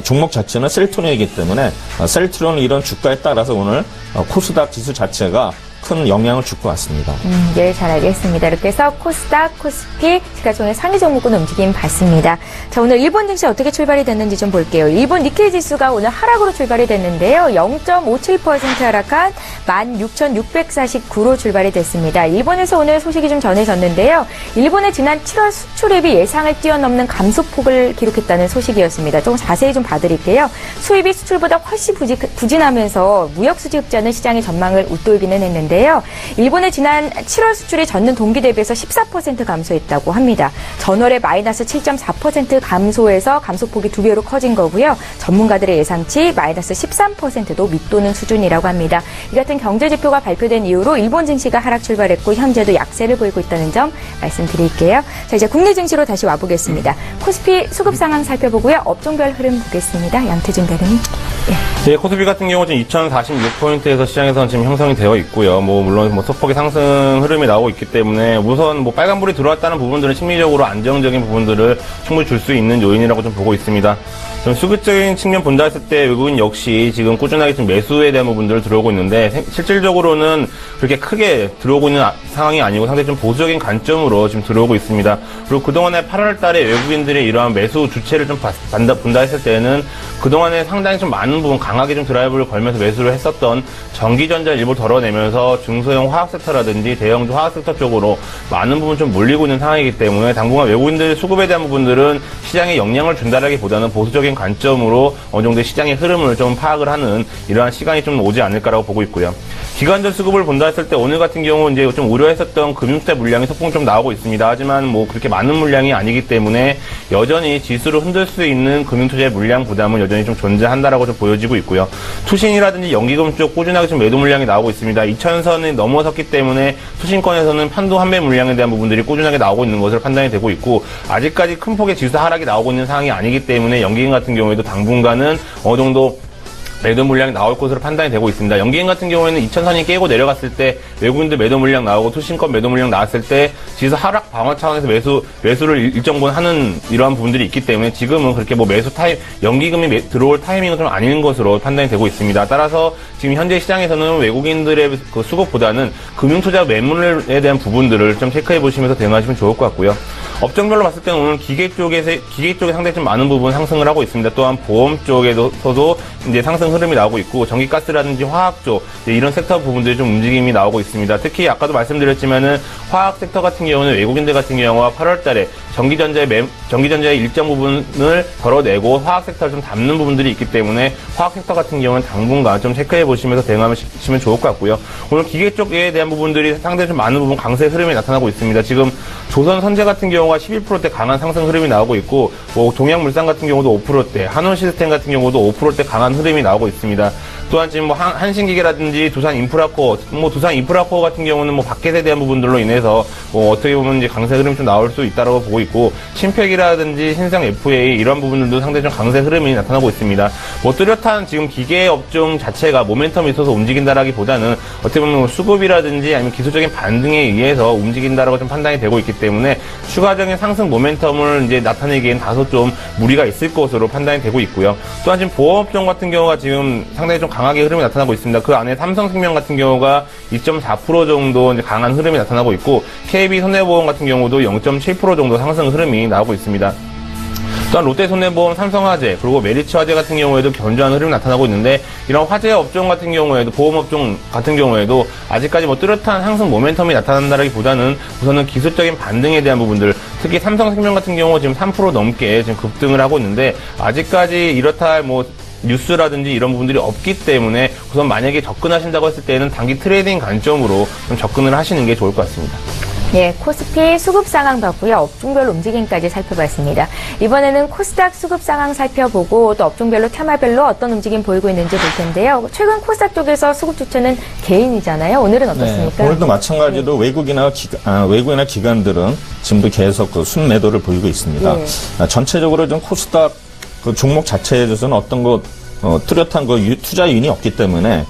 종목 자체는 셀트리온이기 때문에 셀트리온 이런 주가에 따라서 오늘 코스닥 지수 자체가 큰 영향을 줄 것 같습니다. 네, 잘 알겠습니다. 이렇게 해서 코스닥, 코스피, 시가총액 상위 종목군 움직임 봤습니다. 자, 오늘 일본 증시 어떻게 출발이 됐는지 좀 볼게요. 일본 니케이 지수가 오늘 하락으로 출발이 됐는데요. 0.57% 하락한 16,649로 출발이 됐습니다. 일본에서 오늘 소식이 좀 전해졌는데요. 일본의 지난 7월 수출입이 예상을 뛰어넘는 감소폭을 기록했다는 소식이었습니다. 조금 자세히 좀 봐드릴게요. 수입이 수출보다 훨씬 부진하면서 무역수지 흑자는 시장의 전망을 웃돌기는 했는데 일본의 지난 7월 수출이 전년 동기 대비해서 14% 감소했다고 합니다. 전월에 마이너스 7.4% 감소해서 감소폭이 2배로 커진 거고요. 전문가들의 예상치 마이너스 13%도 밑도는 수준이라고 합니다. 이 같은 경제지표가 발표된 이후로 일본 증시가 하락 출발했고 현재도 약세를 보이고 있다는 점 말씀드릴게요. 자, 이제 국내 증시로 다시 와보겠습니다. 코스피 수급 상황 살펴보고요. 업종별 흐름 보겠습니다. 양태준 대리님. 네, 코스피 같은 경우 지금 2046포인트에서 시장에서는 지금 형성이 되어 있고요. 물론 소폭의 상승 흐름이 나오고 있기 때문에 우선 빨간불이 들어왔다는 부분들은 심리적으로 안정적인 부분들을 충분히 줄 수 있는 요인이라고 좀 보고 있습니다. 좀 수급적인 측면 본다 했을 때 외국인 역시 지금 꾸준하게 좀 매수에 대한 부분들을 들어오고 있는데 실질적으로는 그렇게 크게 들어오고 있는 상황이 아니고 상당히 좀 보수적인 관점으로 지금 들어오고 있습니다. 그리고 그동안에 8월 달에 외국인들의 이러한 매수 주체를 좀 본다 했을 때는 그동안에 상당히 좀 많은 부분 강하게 좀 드라이브를 걸면서 매수를 했었던 전기전자 일부 덜어내면서 중소형 화학 섹터라든지 대형주 화학 섹터 쪽으로 많은 부분 좀 몰리고 있는 상황이기 때문에 당분간 외국인들의 수급에 대한 부분들은 시장에 영향을 준다라기보다는 보수적인 관점으로 어느 정도 시장의 흐름을 좀 파악을 하는 이러한 시간이 좀 오지 않을까라고 보고 있고요. 기관전 수급을 본다 했을 때 오늘 같은 경우 이제 좀 우려했었던 금융세 물량이 소폭 좀 나오고 있습니다. 하지만 그렇게 많은 물량이 아니기 때문에 여전히 지수를 흔들 수 있는 금융투자의 물량 부담은 여전히 좀 존재한다라고 좀 보여지고 있고요. 투신이라든지 연기금 쪽 꾸준하게 좀 매도 물량이 나오고 있습니다. 2,000선이 넘어섰기 때문에 투신권에서는 판도 환매 물량에 대한 부분들이 꾸준하게 나오고 있는 것으로 판단이 되고 있고 아직까지 큰 폭의 지수 하락이 나오고 있는 상황이 아니기 때문에 연기금 같은 경우에도 당분간은 어느 정도 매도 물량이 나올 것으로 판단이 되고 있습니다. 연기금 같은 경우에는 2,000선이 깨고 내려갔을 때 외국인들 매도 물량 나오고 투신권 매도 물량 나왔을 때 지수 하락 방어 차원에서 매수를 일정 부분 하는 이러한 부분들이 있기 때문에 지금은 그렇게 매수 연기금이 들어올 타이밍은 좀 아닌 것으로 판단이 되고 있습니다. 따라서 지금 현재 시장에서는 외국인들의 그 수급보다는 금융투자 매물에 대한 부분들을 좀 체크해 보시면서 대응하시면 좋을 것 같고요. 업종별로 봤을 때는 오늘 기계 쪽에 상당히 좀 많은 부분 상승을 하고 있습니다. 또한 보험 쪽에서도 이제 상승 흐름이 나오고 있고 전기가스라든지 화학 쪽 이런 섹터 부분들이 좀 움직임이 나오고 있습니다. 특히 아까도 말씀드렸지만은 화학 섹터 같은 경우는 외국인들 같은 경우와 8월달에 전기전자의 일정 부분을 덜어내고 화학 섹터를 좀 담는 부분들이 있기 때문에 화학 섹터 같은 경우는 당분간 좀 체크해 보시면서 대응하시면 좋을 것 같고요. 오늘 기계 쪽에 대한 부분들이 상당히 좀 많은 부분 강세 흐름이 나타나고 있습니다. 지금 조선선제 같은 경우가 11%대 강한 상승 흐름이 나오고 있고 동양물산 같은 경우도 5%대, 한원시스템 같은 경우도 5%대 강한 흐름이 나오고 있습니다. 또한 지금 뭐 한신기계라든지 두산 인프라코어, 두산 인프라코어 같은 경우는 뭐 마켓에 대한 부분들로 인해서 뭐 어떻게 보면 이제 강세 흐름이 좀 나올 수 있다라고 보고 있고, 신팩이라든지 신상 FA 이런 부분들도 상당히 좀 강세 흐름이 나타나고 있습니다. 뭐 뚜렷한 지금 기계 업종 자체가 모멘텀이 있어서 움직인다라기보다는 어떻게 보면 수급이라든지 아니면 기술적인 반등에 의해서 움직인다라고 좀 판단이 되고 있기 때문에 추가적인 상승 모멘텀을 이제 나타내기엔 다소 좀 무리가 있을 것으로 판단이 되고 있고요. 또한 지금 보험업종 같은 경우가 지금 상당히 좀 강하게 흐름이 나타나고 있습니다. 그 안에 삼성생명 같은 경우가 2.4% 정도 이제 강한 흐름이 나타나고 있고, KB손해보험 같은 경우도 0.7% 정도 상승 흐름이 나오고 있습니다. 또한 롯데손해보험, 삼성화재, 그리고 메리츠화재 같은 경우에도 견조한 흐름이 나타나고 있는데, 이런 화재 업종 같은 경우에도, 보험업종 같은 경우에도 아직까지 뭐 뚜렷한 상승 모멘텀이 나타난다라기보다는 우선은 기술적인 반등에 대한 부분들, 특히 삼성생명 같은 경우 지금 3% 넘게 지금 급등을 하고 있는데, 아직까지 이렇다 할 뭐 뉴스라든지 이런 부분들이 없기 때문에 우선 만약에 접근하신다고 했을 때는 단기 트레이딩 관점으로 좀 접근을 하시는 게 좋을 것 같습니다. 네, 코스피 수급 상황 봤고요. 업종별로 움직임까지 살펴봤습니다. 이번에는 코스닥 수급 상황 살펴보고 또 업종별로 테마별로 어떤 움직임 보이고 있는지 볼 텐데요. 최근 코스닥 쪽에서 수급 주체는 개인이잖아요. 오늘은 어떻습니까? 네, 오늘도 마찬가지로 외국이나 기관들은 지금도 계속 그 순매도를 보이고 있습니다. 네. 전체적으로 좀 코스닥 그 종목 자체에 대해서는 어떤 뚜렷한 투자 요인이 없기 때문에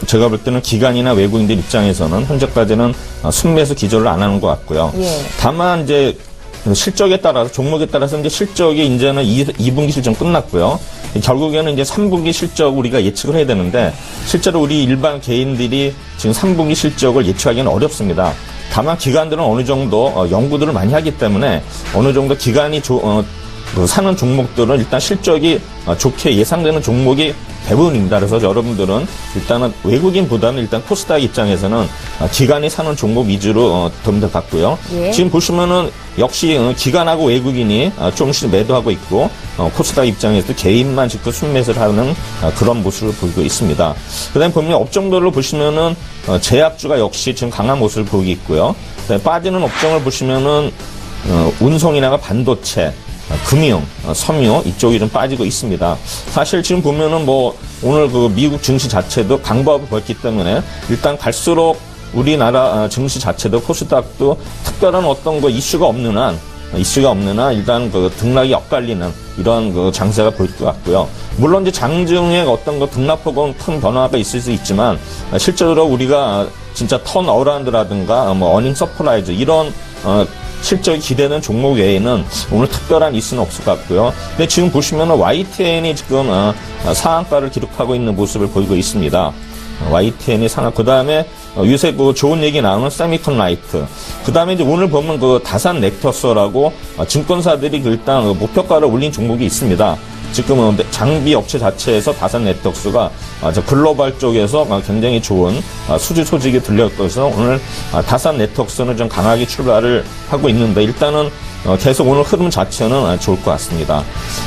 제가 볼 때는 기관이나 외국인들 입장에서는 현재까지는 순매수 기조를 안 하는 것 같고요. 예. 다만 이제 실적에 따라서 종목에 따라서 이제 실적이 이제는 2분기 실적 끝났고요. 결국에는 이제 3분기 실적 우리가 예측을 해야 되는데 실제로 우리 일반 개인들이 지금 3분기 실적을 예측하기는 어렵습니다. 다만 기관들은 어느 정도 연구들을 많이 하기 때문에 어느 정도 기관이 사는 종목들은 일단 실적이 좋게 예상되는 종목이 대부분입니다. 그래서 여러분들은 일단은 외국인보다는 일단 코스닥 입장에서는 기관이 사는 종목 위주로 좀 더 봤고요. 예. 지금 지금 보시면은 역시 기관하고 외국인이 조금씩 매도하고 있고 코스닥 입장에서도 개인만 직접 순매수를 하는 그런 모습을 보이고 있습니다. 그다음에 보면 업종별로 보시면은 제약주가 역시 지금 강한 모습을 보이고 있고요. 그다음에 빠지는 업종을 보시면은 운송이나 반도체, 금융, 섬유 이쪽이 좀 빠지고 있습니다. 사실 지금 보면은 뭐 오늘 그 미국 증시 자체도 강보합을 보였기 때문에 일단 갈수록 우리나라 증시 자체도 코스닥도 특별한 어떤 그 이슈가 없는 한 일단 그 등락이 엇갈리는 이런 그 장세가 보일 것 같고요. 물론 이제 장중에 어떤 그 등락폭은 큰 변화가 있을 수 있지만 실제로 우리가 진짜 턴어라운드라든가 뭐 어닝 서프라이즈 이런 실적이 기대되는 종목 외에는 오늘 특별한 이슈는 없을 것 같고요. 근데 지금 보시면은 YTN이 지금 상한가를 기록하고 있는 모습을 보이고 있습니다. YTN이 상한, 그 다음에 요새 그 좋은 얘기 나오는 세미콘 라이트. 그 다음에 이제 오늘 보면 그 다산 넥터스라고 증권사들이 일단 목표가를 올린 종목이 있습니다. 지금 장비 업체 자체에서 다산 넥터스가 글로벌 쪽에서 굉장히 좋은 수주 소식이 들렸어서 오늘 다산 넥터스는 좀 강하게 출발을 하고 있는데 일단은 계속 오늘 흐름 자체는 좋을 것 같습니다.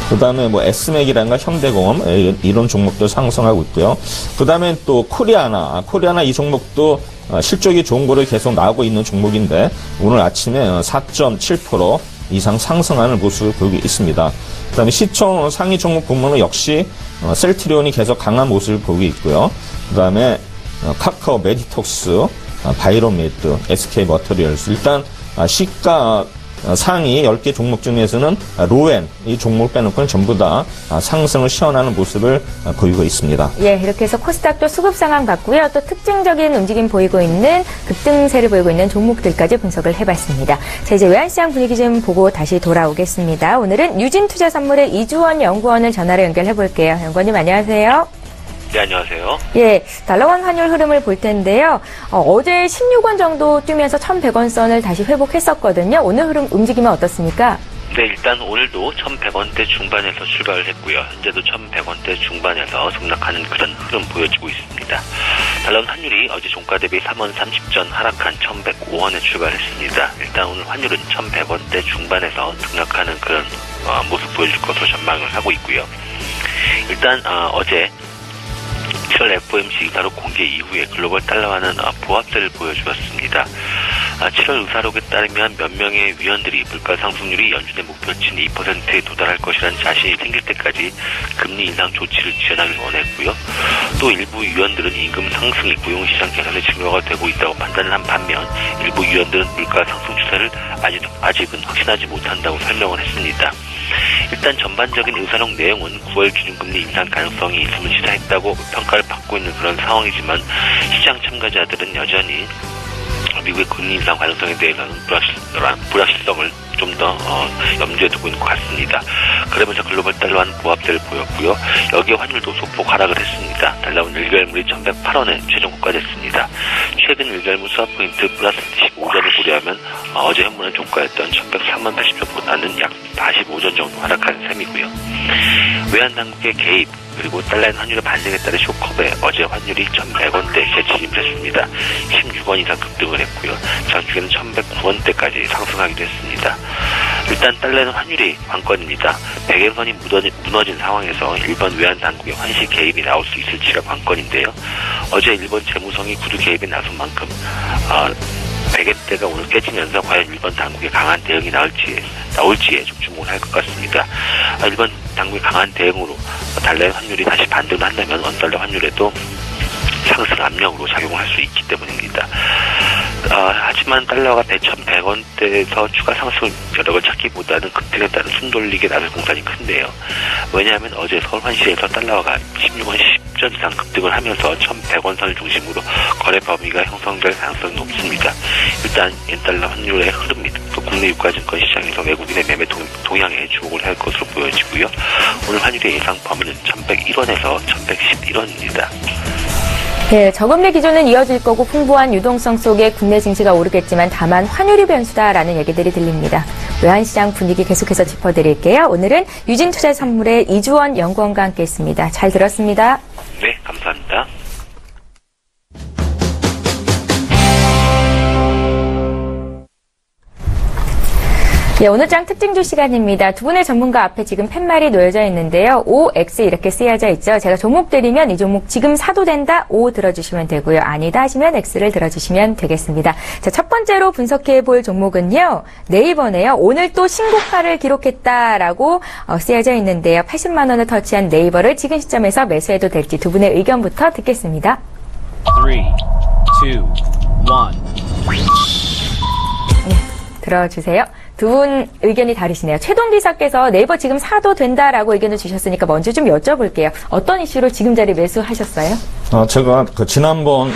그 다음에 뭐 S맥이라든가 현대공업 이런 종목도 상승하고 있고요. 그 다음에 또 코리아나 이 종목도 실적이 좋은 거를 계속 나오고 있는 종목인데 오늘 아침에 4.7% 이상 상승하는 모습을 보이고 있습니다. 그 다음에 시총 상위 종목 보면은 역시 셀트리온이 계속 강한 모습을 보이고 있고요. 그 다음에 카카오 메디톡스, 바이로메드, SK 머터리얼스 일단 시가 상위 10개 종목 중에서는 로엔 이 종목 빼놓고는 전부 다 상승을 시현하는 모습을 보이고 있습니다. 예, 이렇게 해서 코스닥도 수급 상황 봤고요. 또 특징적인 움직임 보이고 있는 급등세를 보이고 있는 종목들까지 분석을 해봤습니다. 자, 이제 외환시장 분위기 좀 보고 다시 돌아오겠습니다. 오늘은 유진투자선물의 이주원 연구원을 전화로 연결해 볼게요. 연구원님 안녕하세요. 네, 안녕하세요. 예, 달러원 환율 흐름을 볼 텐데요. 어제 16원 정도 뛰면서 1,100원 선을 다시 회복했었거든요. 오늘 흐름 움직임은 어떻습니까? 네, 일단 오늘도 1,100원대 중반에서 출발을 했고요. 현재도 1,100원대 중반에서 등락하는 그런 흐름 보여지고 있습니다. 달러원 환율이 어제 종가 대비 3원 30전 하락한 1,105원에 출발했습니다. 일단 오늘 환율은 1,100원대 중반에서 등락하는 그런 모습 보여줄 것으로 전망을 하고 있고요. 일단 어제 7월 FOMC 이사록 공개 이후에 글로벌 달러화는 보합세를 보여주었습니다. 7월 의사록에 따르면 몇 명의 위원들이 물가 상승률이 연준의 목표치인 2%에 도달할 것이라는 자신이 생길 때까지 금리 인상 조치를 지연하길 원했고요. 또 일부 위원들은 임금 상승이 고용시장 개선의 증거가 되고 있다고 판단을 한 반면 일부 위원들은 물가 상승 추세를 아직은 확신하지 못한다고 설명을 했습니다. 일단 전반적인 의사록 내용은 9월 기준금리 인상 가능성이 있음을 시사했다고 평가를 받고 있는 그런 상황이지만 시장 참가자들은 여전히 미국의 금리 인상 가능성에 대해서는 불확실성을 좀 더 염두에 두고 있는 것 같습니다. 그러면서 글로벌 달러와는 보합세를 보였고요. 여기에 환율도 소폭 하락을 했습니다. 달러는 1결물이 1108원에 최종 고가됐습니다. 최근 1결물 스왑포인트 플러스 15전을 고려하면 어제 현물은 종가였던 1103만 80전보다는 약 45전 정도 하락한 셈이고요. 외환당국의 개입 그리고 달러의 환율의 반등에 따른 쇼커브에 어제 환율이 1100원대에 진입을 했습니다. 16원 이상 급등을 했고요. 장중에는 1109원대까지 상승하기도 했습니다. 일단 달러는 환율이 관건입니다. 백엔선이 무너진 상황에서 일본 외환당국의 환시 개입이 나올 수 있을지가 관건인데요. 어제 일본 재무성이 구두 개입에 나선 만큼 백엔대가 오늘 깨지면서 과연 일본 당국의 강한 대응이 나올지에 좀 주목을 할 것 같습니다. 일본 당국의 강한 대응으로 달러의 환율이 다시 반등을 한다면 원달러 환율에도 상승 압력으로 작용할 수 있기 때문입니다. 하지만 달러가 1,100원대에서 추가 상승 여력을 찾기보다는 급등에 따른 숨돌리기에 나설 공산이 큰데요. 왜냐하면 어제 서울 환시에서 달러가 16원 10전 이상 급등을 하면서 1,100원 선을 중심으로 거래 범위가 형성될 가능성이 높습니다. 일단 엔달러 환율의 흐름 및 또 국내 유가증권 시장에서 외국인의 매매 동향에 주목을 할 것으로 보여지고요. 오늘 환율의 예상 범위는 1,101원에서 1,111원입니다. 네, 저금리 기조는 이어질 거고 풍부한 유동성 속에 국내 증시가 오르겠지만 다만 환율이 변수다라는 얘기들이 들립니다. 외환시장 분위기 계속해서 짚어드릴게요. 오늘은 유진투자선물의 이주원 연구원과 함께했습니다. 잘 들었습니다. 네, 감사합니다. 네, 오늘 장 특징주 시간입니다. 두 분의 전문가 앞에 지금 팻말이 놓여져 있는데요. OX 이렇게 쓰여져 있죠. 제가 종목 드리면 이 종목 지금 사도 된다, O 들어주시면 되고요. 아니다 하시면 X를 들어주시면 되겠습니다. 자, 첫 번째로 분석해 볼 종목은요. 네이버네요. 오늘 또 신고가를 기록했다라고 쓰여져 있는데요. 80만 원을 터치한 네이버를 지금 시점에서 매수해도 될지 두 분의 의견부터 듣겠습니다. 3, 2, 1. 들어주세요. 두 분 의견이 다르시네요. 최동기사께서 네이버 지금 사도 된다라고 의견을 주셨으니까 먼저 좀 여쭤볼게요. 어떤 이슈로 지금 자리 매수하셨어요? 제가 지난번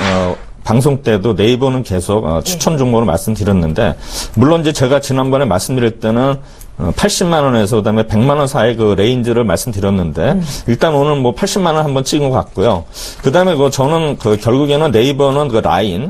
방송 때도 네이버는 계속 추천 종목으로 말씀드렸는데, 물론 이제 제가 지난번에 말씀드릴 때는 80만 원에서 그다음에 100만 원 사이 그 레인지를 말씀드렸는데, 일단 오늘 뭐 80만 원 한번 찍은 것 같고요. 그다음에 저는 결국에는 네이버는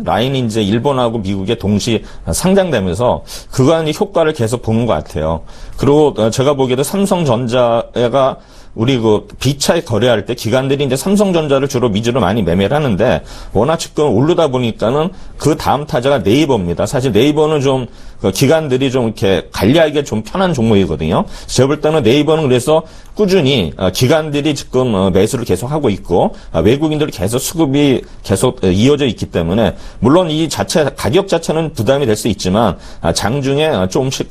라인이 이제 일본하고 미국에 동시 상장되면서 그간 효과를 계속 보는 것 같아요. 그리고 제가 보기에도 삼성전자가 우리 B차에 거래할 때 기관들이 이제 삼성전자를 주로 위주로 많이 매매를 하는데, 워낙 지금 오르다 보니까는 그 다음 타자가 네이버입니다. 사실 네이버는 좀 기관들이 좀 이렇게 관리하기가 좀 편한 종목이거든요. 제가 볼 때는 네이버는 그래서 꾸준히 기관들이 지금 매수를 계속 하고 있고, 외국인들이 계속 수급이 계속 이어져 있기 때문에, 물론 이 가격 자체는 부담이 될 수 있지만 장중에 조금씩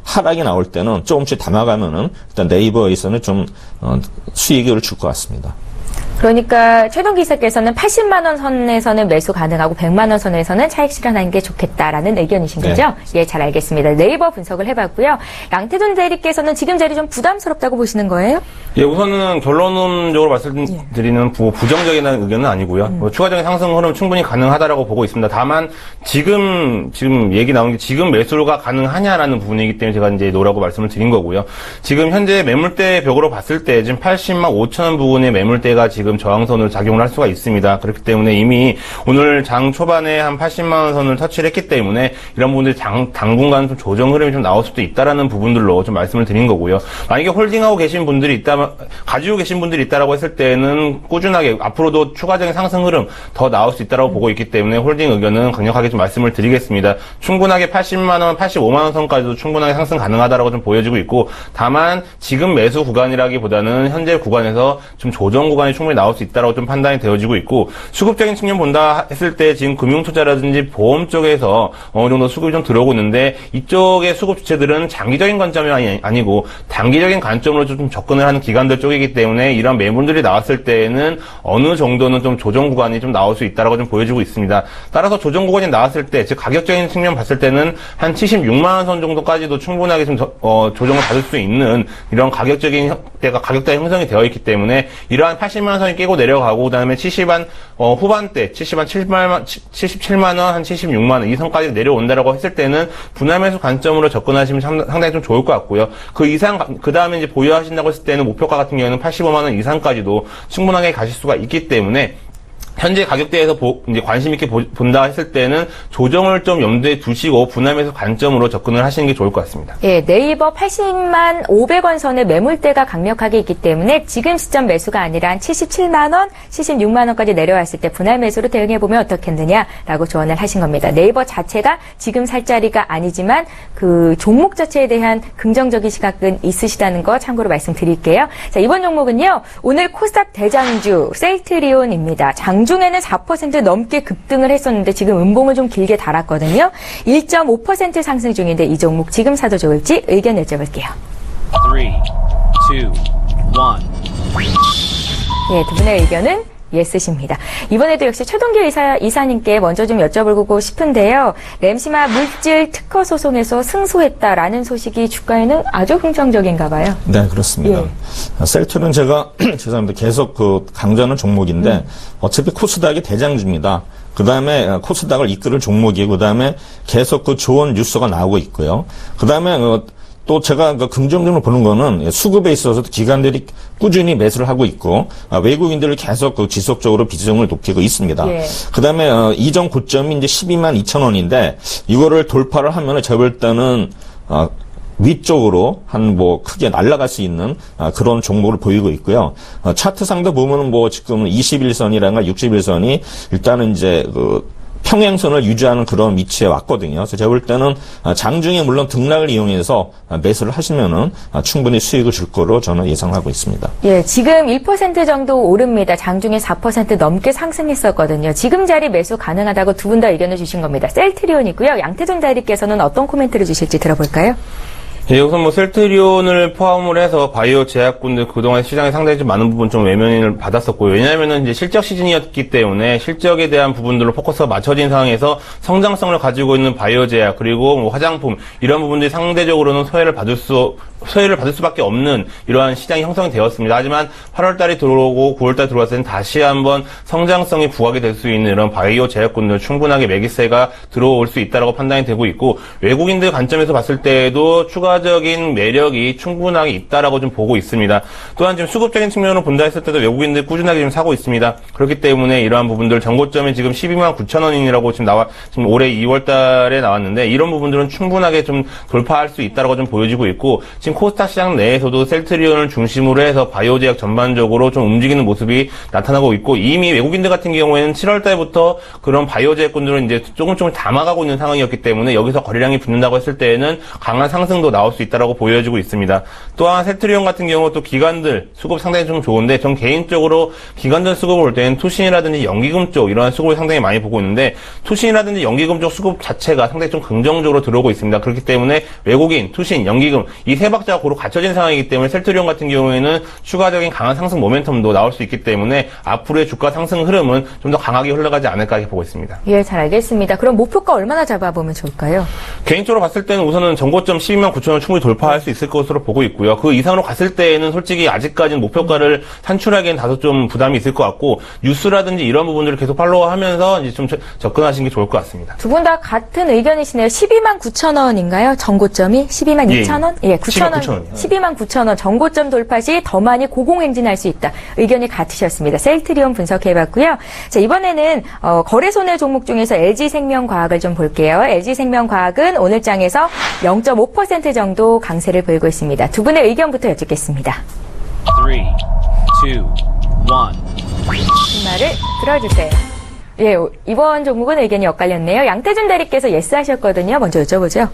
하락이 나올 때는 조금씩 담아가면은 일단 네이버에서는 좀 수익을 줄 것 같습니다. 그러니까 최동 기사께서는 80만 원 선에서는 매수 가능하고 100만 원 선에서는 차익 실현하는 게 좋겠다라는 의견이신 거죠? 네. 예, 잘 알겠습니다. 네이버 분석을 해봤고요. 양태돈 대리께서는 지금 자리 좀 부담스럽다고 보시는 거예요? 예, 우선은 결론적으로 말씀드리는 부정적인 의견은 아니고요. 추가적인 상승 흐름 충분히 가능하다라고 보고 있습니다. 다만 지금 얘기 나온 게 지금 매수가 가능하냐라는 부분이기 때문에 제가 이제 노라고 말씀을 드린 거고요. 지금 현재 매물대 벽으로 봤을 때 지금 80만 5천 원 부분의 매물대가 지금 저항선으로 작용을 할 수가 있습니다. 그렇기 때문에 이미 오늘 장 초반에 한 80만 원 선을 터치를 했기 때문에 이런 부분들이 당분간 좀 조정 흐름이 좀 나올 수도 있다라는 부분들로 좀 말씀을 드린 거고요. 만약에 홀딩하고 계신 분들이 있다면 가지고 계신 분들이 있다라고 했을 때는 꾸준하게 앞으로도 추가적인 상승 흐름 더 나올 수 있다라고 보고 있기 때문에 홀딩 의견은 강력하게 좀 말씀을 드리겠습니다. 충분하게 80만 원, 85만 원 선까지도 충분하게 상승 가능하다라고 좀 보여지고 있고, 다만 지금 매수 구간이라기보다는 현재 구간에서 좀 조정 구간이 충분히 나올 수 있다라고 좀 판단이 되어지고 있고, 수급적인 측면 본다 했을 때 지금 금융 투자라든지 보험 쪽에서 어느 정도 수급이 좀 들어오고 있는데, 이쪽의 수급 주체들은 장기적인 관점이 아니고 단기적인 관점으로 좀 접근을 하는 기관들 쪽이기 때문에 이런 매물들이 나왔을 때에는 어느 정도는 좀 조정 구간이 좀 나올 수 있다라고 좀 보여지고 있습니다. 따라서 조정 구간이 나왔을 때, 즉 가격적인 측면 봤을 때는 한 76만 원 선 정도까지도 충분하게 좀 조정을 받을 수 있는 이런 가격적인 가격대 형성이 되어 있기 때문에 이러한 80만 원 선이 깨고 내려가고, 그다음에 70한 후반대 77만 원, 한 76만 원 이 선까지 내려온다라고 했을 때는 분할 매수 관점으로 접근하시면 상당히 좀 좋을 것 같고요. 그 이상, 그 다음에 이제 보유하신다고 했을 때는 목표가 같은 경우에는 85만 원 이상까지도 충분하게 가실 수가 있기 때문에, 현재 가격대에서 이제 관심 있게 본다 했을 때는 조정을 좀 염두에 두시고 분할 매수 관점으로 접근을 하시는 게 좋을 것 같습니다. 예, 네이버 80만 500원 선의 매물대가 강력하게 있기 때문에 지금 시점 매수가 아니라 한 77만 원, 76만 원까지 내려왔을 때 분할 매수로 대응해 보면 어떻겠느냐라고 조언을 하신 겁니다. 네이버 자체가 지금 살 자리가 아니지만 그 종목 자체에 대한 긍정적인 시각은 있으시다는 거 참고로 말씀드릴게요. 자, 이번 종목은요, 오늘 코스닥 대장주 셀트리온입니다. 장중에는 4% 넘게 급등을 했었는데 지금 음봉을 좀 길게 달았거든요. 1.5% 상승 중인데 이 종목 지금 사도 좋을지 의견 여쭤볼게요. 3, 2, 1. 예, 두 분의 의견은 예스십니다. 이번에도 역시 최동길 이사님께 먼저 좀 여쭤보고 싶은데요. 램시마 물질 특허 소송에서 승소했다라는 소식이 주가에는 아주 긍정적인가 봐요. 네, 그렇습니다. 예. 셀트는 제가 죄송합니다. 계속 강조하는 종목인데 어차피 코스닥이 대장주입니다. 그 다음에 코스닥을 이끌을 종목이고, 그 다음에 계속 좋은 뉴스가 나오고 있고요. 그 다음에 또 제가 긍정적으로 보는 거는 수급에 있어서도 기관들이 꾸준히 매수를 하고 있고, 외국인들을 계속 지속적으로 비중을 높이고 있습니다. 예. 그 다음에 이전 고점이 이제 12만 2천 원인데 이거를 돌파를 하면은 제가 볼 때는 위쪽으로 크게 날아갈 수 있는 그런 종목을 보이고 있고요. 차트상도 보면은 지금 21선이랑 61선이 일단은 이제 평행선을 유지하는 그런 위치에 왔거든요. 그래서 제가 볼 때는 장중에 물론 등락을 이용해서 매수를 하시면은 충분히 수익을 줄 거로 저는 예상하고 있습니다. 예, 지금 1% 정도 오릅니다. 장중에 4% 넘게 상승했었거든요. 지금 자리 매수 가능하다고 두 분 다 의견을 주신 겁니다. 셀트리온이고요. 양태준 대리께서는 어떤 코멘트를 주실지 들어볼까요? 예, 우선 셀트리온을 포함을 해서 바이오 제약군들 그동안 시장에 상당히 좀 많은 부분 좀 외면을 받았었고요. 왜냐하면은 이제 실적 시즌이었기 때문에 실적에 대한 부분들로 포커스가 맞춰진 상황에서 성장성을 가지고 있는 바이오 제약, 그리고 화장품, 이런 부분들이 상대적으로는 소외를 받을 수밖에 없는 이러한 시장이 형성이 되었습니다. 하지만 8월달에 들어오고 9월달에 들어왔을 때는 다시 한번 성장성이 부각이 될 수 있는 이런 바이오 제약군들 충분하게 매기세가 들어올 수 있다라고 판단이 되고 있고, 외국인들 관점에서 봤을 때에도 추가적인 매력이 충분하게 있다라고 좀 보고 있습니다. 또한 지금 수급적인 측면으로 본다 했을 때도 외국인들 꾸준하게 좀 사고 있습니다. 그렇기 때문에 이러한 부분들 전고점이 지금 12만 9천 원이라고 지금 올해 2월달에 나왔는데, 이런 부분들은 충분하게 좀 돌파할 수 있다라고 좀 보여지고 있고, 지금 코스닥 시장 내에서도 셀트리온을 중심으로 해서 바이오 제약 전반적으로 좀 움직이는 모습이 나타나고 있고, 이미 외국인들 같은 경우에는 7월 달부터 그런 바이오 제약군들은 이제 조금씩 담아가고 있는 상황이었기 때문에 여기서 거래량이 붙는다고 했을 때에는 강한 상승도 나올 수 있다라고 보여지고 있습니다. 또한 셀트리온 같은 경우 또 기관들 수급 상당히 좀 좋은데, 전 개인적으로 기관들 수급을 볼 때는 투신이라든지 연기금 쪽 이러한 수급을 상당히 많이 보고 있는데, 투신이라든지 연기금 쪽 수급 자체가 상당히 좀 긍정적으로 들어오고 있습니다. 그렇기 때문에 외국인, 투신, 연기금 이 세 박자가 고루 갖춰진 상황이기 때문에 셀트리온 같은 경우에는 추가적인 강한 상승 모멘텀도 나올 수 있기 때문에 앞으로의 주가 상승 흐름은 좀 더 강하게 흘러가지 않을까 보고 있습니다. 예, 잘 알겠습니다. 그럼 목표가 얼마나 잡아보면 좋을까요? 개인적으로 봤을 때는 우선은 전고점 12만 9천 원 충분히 돌파할 수 있을 것으로 보고 있고요. 그 이상으로 갔을 때에는 솔직히 아직까지는 목표가를 산출하기엔 다소 좀 부담이 있을 것 같고, 뉴스라든지 이런 부분들을 계속 팔로우하면서 이제 좀 접근하시는 게 좋을 것 같습니다. 두 분 다 같은 의견이시네요. 12만 9천 원인가요? 전고점이 12만 2천 원? 예, 9천 원. 12만 9천 원 전고점 돌파 시 더 많이 고공행진할 수 있다. 의견이 같으셨습니다. 셀트리온 분석해봤고요. 자, 이번에는 거래손해 종목 중에서 LG생명과학을 좀 볼게요. LG생명과학은 오늘 장에서 0.5% 정도 강세를 보이고 있습니다. 두 분의 의견부터 여쭙겠습니다. 3, 2, 1. 말을 들어주세요. 예, 이번 종목은 의견이 엇갈렸네요. 양태준 대리께서 예스 하셨거든요. 먼저 여쭤보죠.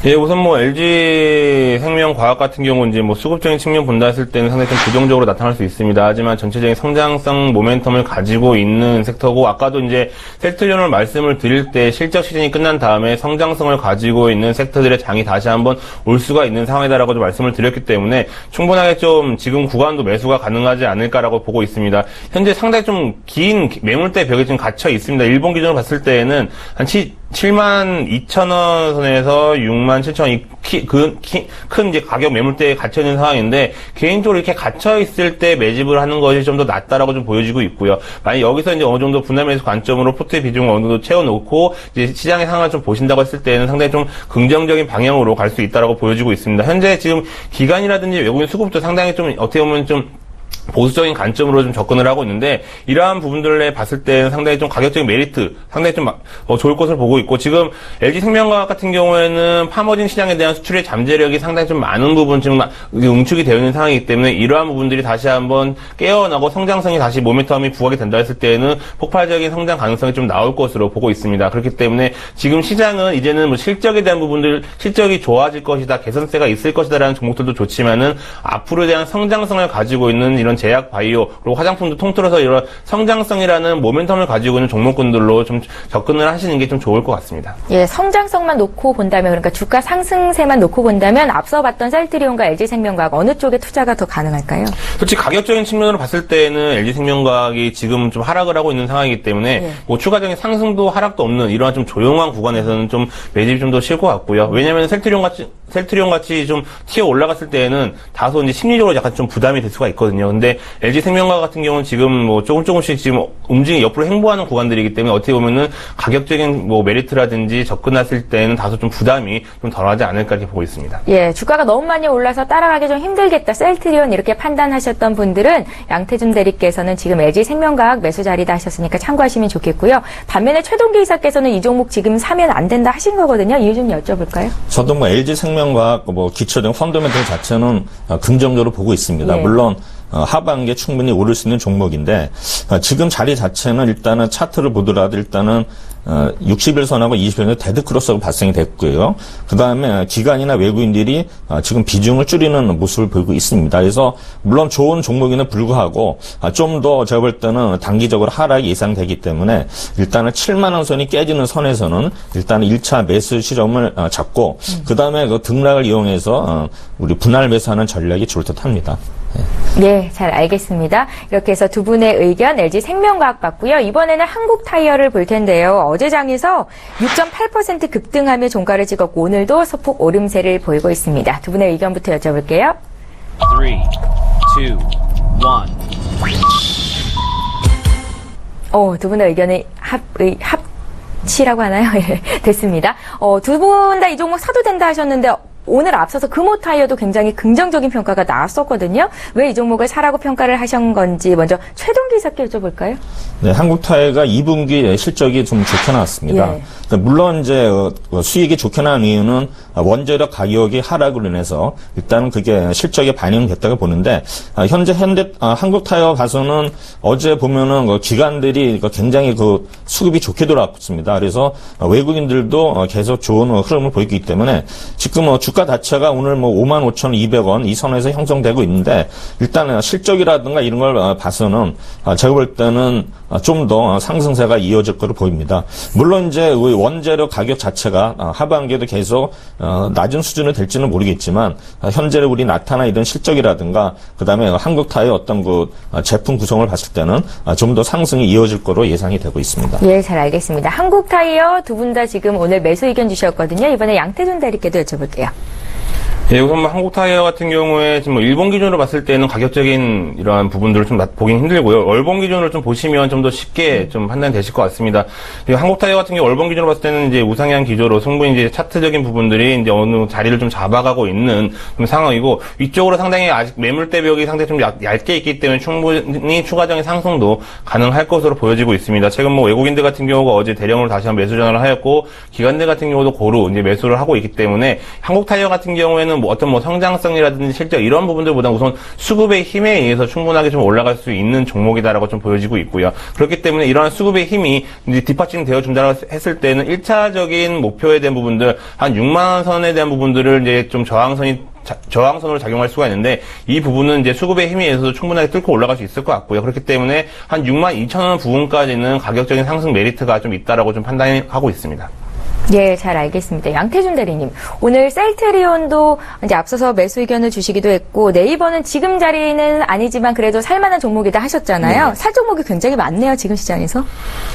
예, 우선 뭐 LG생명과학 같은 경우는 이제 뭐 수급적인 측면 본다 했을 때는 상당히 좀 부정적으로 나타날 수 있습니다. 하지만 전체적인 성장성 모멘텀을 가지고 있는 섹터고, 아까도 이제 섹터론을 말씀을 드릴 때 실적 시즌이 끝난 다음에 성장성을 가지고 있는 섹터들의 장이 다시 한번 올 수가 있는 상황이다라고 좀 말씀을 드렸기 때문에 충분하게 좀 지금 구간도 매수가 가능하지 않을까라고 보고 있습니다. 현재 상당히 좀 긴 매물대 벽에 지금 갇혀 있습니다. 일본 기준으로 봤을 때에는 한 72,000원 선에서 67,000원 큰 이제 가격 매물대에 갇혀 있는 상황인데, 개인적으로 이렇게 갇혀 있을 때 매집을 하는 것이 좀 더 낫다라고 좀 보여지고 있고요. 만약 여기서 이제 어느 정도 분할 매수 관점으로 포트의 비중을 어느 정도 채워놓고 이제 시장의 상황을 좀 보신다고 했을 때는 상당히 좀 긍정적인 방향으로 갈 수 있다라고 보여지고 있습니다. 현재 지금 기관이라든지 외국인 수급도 상당히 좀 어떻게 보면 좀 보수적인 관점으로 좀 접근을 하고 있는데, 이러한 부분들에 봤을 때는 상당히 좀 가격적인 메리트, 상당히 좀 좋을 것을 보고 있고, 지금 LG생명과학 같은 경우에는 파머진 시장에 대한 수출의 잠재력이 상당히 좀 많은 부분 지금 응축이 되어 있는 상황이기 때문에, 이러한 부분들이 다시 한번 깨어나고 성장성이 다시 모멘텀이 부각이 된다 했을 때는 폭발적인 성장 가능성이 좀 나올 것으로 보고 있습니다. 그렇기 때문에 지금 시장은 이제는 뭐 실적에 대한 부분들, 실적이 좋아질 것이다, 개선세가 있을 것이다라는 종목들도 좋지만은, 앞으로에 대한 성장성을 가지고 있는 이런 제약 바이오 그리고 화장품도 통틀어서 이런 성장성이라는 모멘텀을 가지고 있는 종목군들로 좀 접근을 하시는 게 좀 좋을 것 같습니다. 예, 성장성만 놓고 본다면, 그러니까 주가 상승세만 놓고 본다면 앞서 봤던 셀트리온과 LG생명과학 어느 쪽에 투자가 더 가능할까요? 솔직히 가격적인 측면으로 봤을 때는 LG생명과학이 지금 좀 하락을 하고 있는 상황이기 때문에 뭐 추가적인 상승도 하락도 없는 이러한 좀 조용한 구간에서는 좀 매집이 좀 더 쉴 것 같고요. 왜냐하면 셀트리온 같이 좀 튀어 올라갔을 때에는 다소 이제 심리적으로 약간 좀 부담이 될 수가 있거든요. 근데 LG생명과학 같은 경우는 지금 뭐 조금씩 지금 움직이 옆으로 행보하는 구간들이기 때문에 어떻게 보면은 가격적인 뭐 메리트라든지 접근했을 때는 다소 좀 부담이 좀 덜하지 않을까 이렇게 보고 있습니다. 예, 주가가 너무 많이 올라서 따라가기 좀 힘들겠다, 셀트리온 이렇게 판단하셨던 분들은 양태준 대리께서는 지금 LG생명과학 매수 자리다 하셨으니까 참고하시면 좋겠고요. 반면에 최동기 이사께서는 이 종목 지금 사면 안 된다 하신 거거든요. 이유 좀 여쭤볼까요? 저도 뭐 LG생명과학 뭐 기초적인 펀더멘털 자체는 긍정적으로 보고 있습니다. 예. 물론 하반기에 충분히 오를 수 있는 종목인데, 지금 자리 자체는 일단은 차트를 보더라도 일단은 60일선하고 20일선에 데드크로스가 발생이 됐고요. 그 다음에 기관이나 외국인들이 지금 비중을 줄이는 모습을 보이고 있습니다. 그래서 물론 좋은 종목에는 불구하고 좀 더 제가 볼 때는 단기적으로 하락이 예상되기 때문에 일단은 7만원 선이 깨지는 선에서는 일단은 1차 매수 실험을 잡고 그 다음에 그 등락을 이용해서 우리 분할 매수하는 전략이 좋을 듯 합니다. 네, 잘 알겠습니다. 이렇게 해서 두 분의 의견 LG생명과학 봤고요. 이번에는 한국타이어를 볼 텐데요. 어제 장에서 6.8% 급등하며 종가를 찍었고 오늘도 소폭 오름세를 보이고 있습니다. 두 분의 의견부터 여쭤볼게요. 3, 2, 1. 두 분의 의견이 합치라고 하나요? 예, 됐습니다. 두 분 다 이 종목 사도 된다 하셨는데 오늘 앞서서 금호타이어도 굉장히 긍정적인 평가가 나왔었거든요. 왜 이 종목을 사라고 평가를 하신 건지 먼저 최동기 이사께 여쭤볼까요? 네, 한국타이어가 2분기 실적이 좀 좋게 나왔습니다. 예. 물론 이제 수익이 좋게 나온 이유는 원재료 가격이 하락으로 인해서 일단은 그게 실적에 반영됐다고 보는데, 현재 한국타이어 가서는 어제 보면은 기관들이 굉장히 수급이 좋게 돌아왔습니다. 그래서 외국인들도 계속 좋은 흐름을 보이기 때문에 지금 주가 자체가 오늘 55,200원 이 선에서 형성되고 있는데, 일단 실적이라든가 이런 걸 봐서는 제가 볼 때는 좀 더 상승세가 이어질 것으로 보입니다. 물론 이제 원재료 가격 자체가 하반기에도 계속 낮은 수준이 될지는 모르겠지만, 현재 우리 나타나 이런 실적이라든가 그다음에 한국타이어 어떤 제품 구성을 봤을 때는 좀 더 상승이 이어질 거로 예상이 되고 있습니다. 예, 잘 알겠습니다. 한국타이어 두 분 다 지금 오늘 매수 의견 주셨거든요. 이번에 양태준 대리께도 여쭤볼게요. 예, 우선 한국타이어 같은 경우에 지금 일본 기준으로 봤을 때는 가격적인 이러한 부분들을 좀 보긴 힘들고요. 월봉 기준으로 좀 보시면 좀 더 쉽게 좀 판단이 되실 것 같습니다. 한국타이어 같은 경우 월봉 기준으로 봤을 때는 이제 우상향 기조로 충분히 이제 차트적인 부분들이 이제 어느 자리를 좀 잡아가고 있는 좀 상황이고, 위쪽으로 상당히 아직 매물대벽이 상당히 좀 얇게 있기 때문에 충분히 추가적인 상승도 가능할 것으로 보여지고 있습니다. 최근 외국인들 같은 경우가 어제 대량으로 다시 한번 매수 전환을 하였고, 기관들 같은 경우도 고루 이제 매수를 하고 있기 때문에 한국타이어 같은 경우에는 아니면 뭐 어떤 뭐 성장성이라든지 실적 이런 부분들보다 우선 수급의 힘에 의해서 충분하게 좀 올라갈 수 있는 종목이다라고 좀 보여지고 있고요. 그렇기 때문에 이러한 수급의 힘이 이제 뒷받침 되어 준다고 했을 때는 1차적인 목표에 대한 부분들 한 6만 원 선에 대한 부분들을 이제 좀 저항선으로 작용할 수가 있는데 이 부분은 이제 수급의 힘에 의해서도 충분하게 뚫고 올라갈 수 있을 것 같고요. 그렇기 때문에 한 6만 2천 원 부분까지는 가격적인 상승 메리트가 좀 있다라고 좀 판단하고 있습니다. 예, 잘 알겠습니다. 양태준 대리님, 오늘 셀트리온도 이제 앞서서 매수 의견을 주시기도 했고 네이버는 지금 자리는 아니지만 그래도 살만한 종목이다 하셨잖아요. 살 종목이 굉장히 많네요, 지금 시장에서.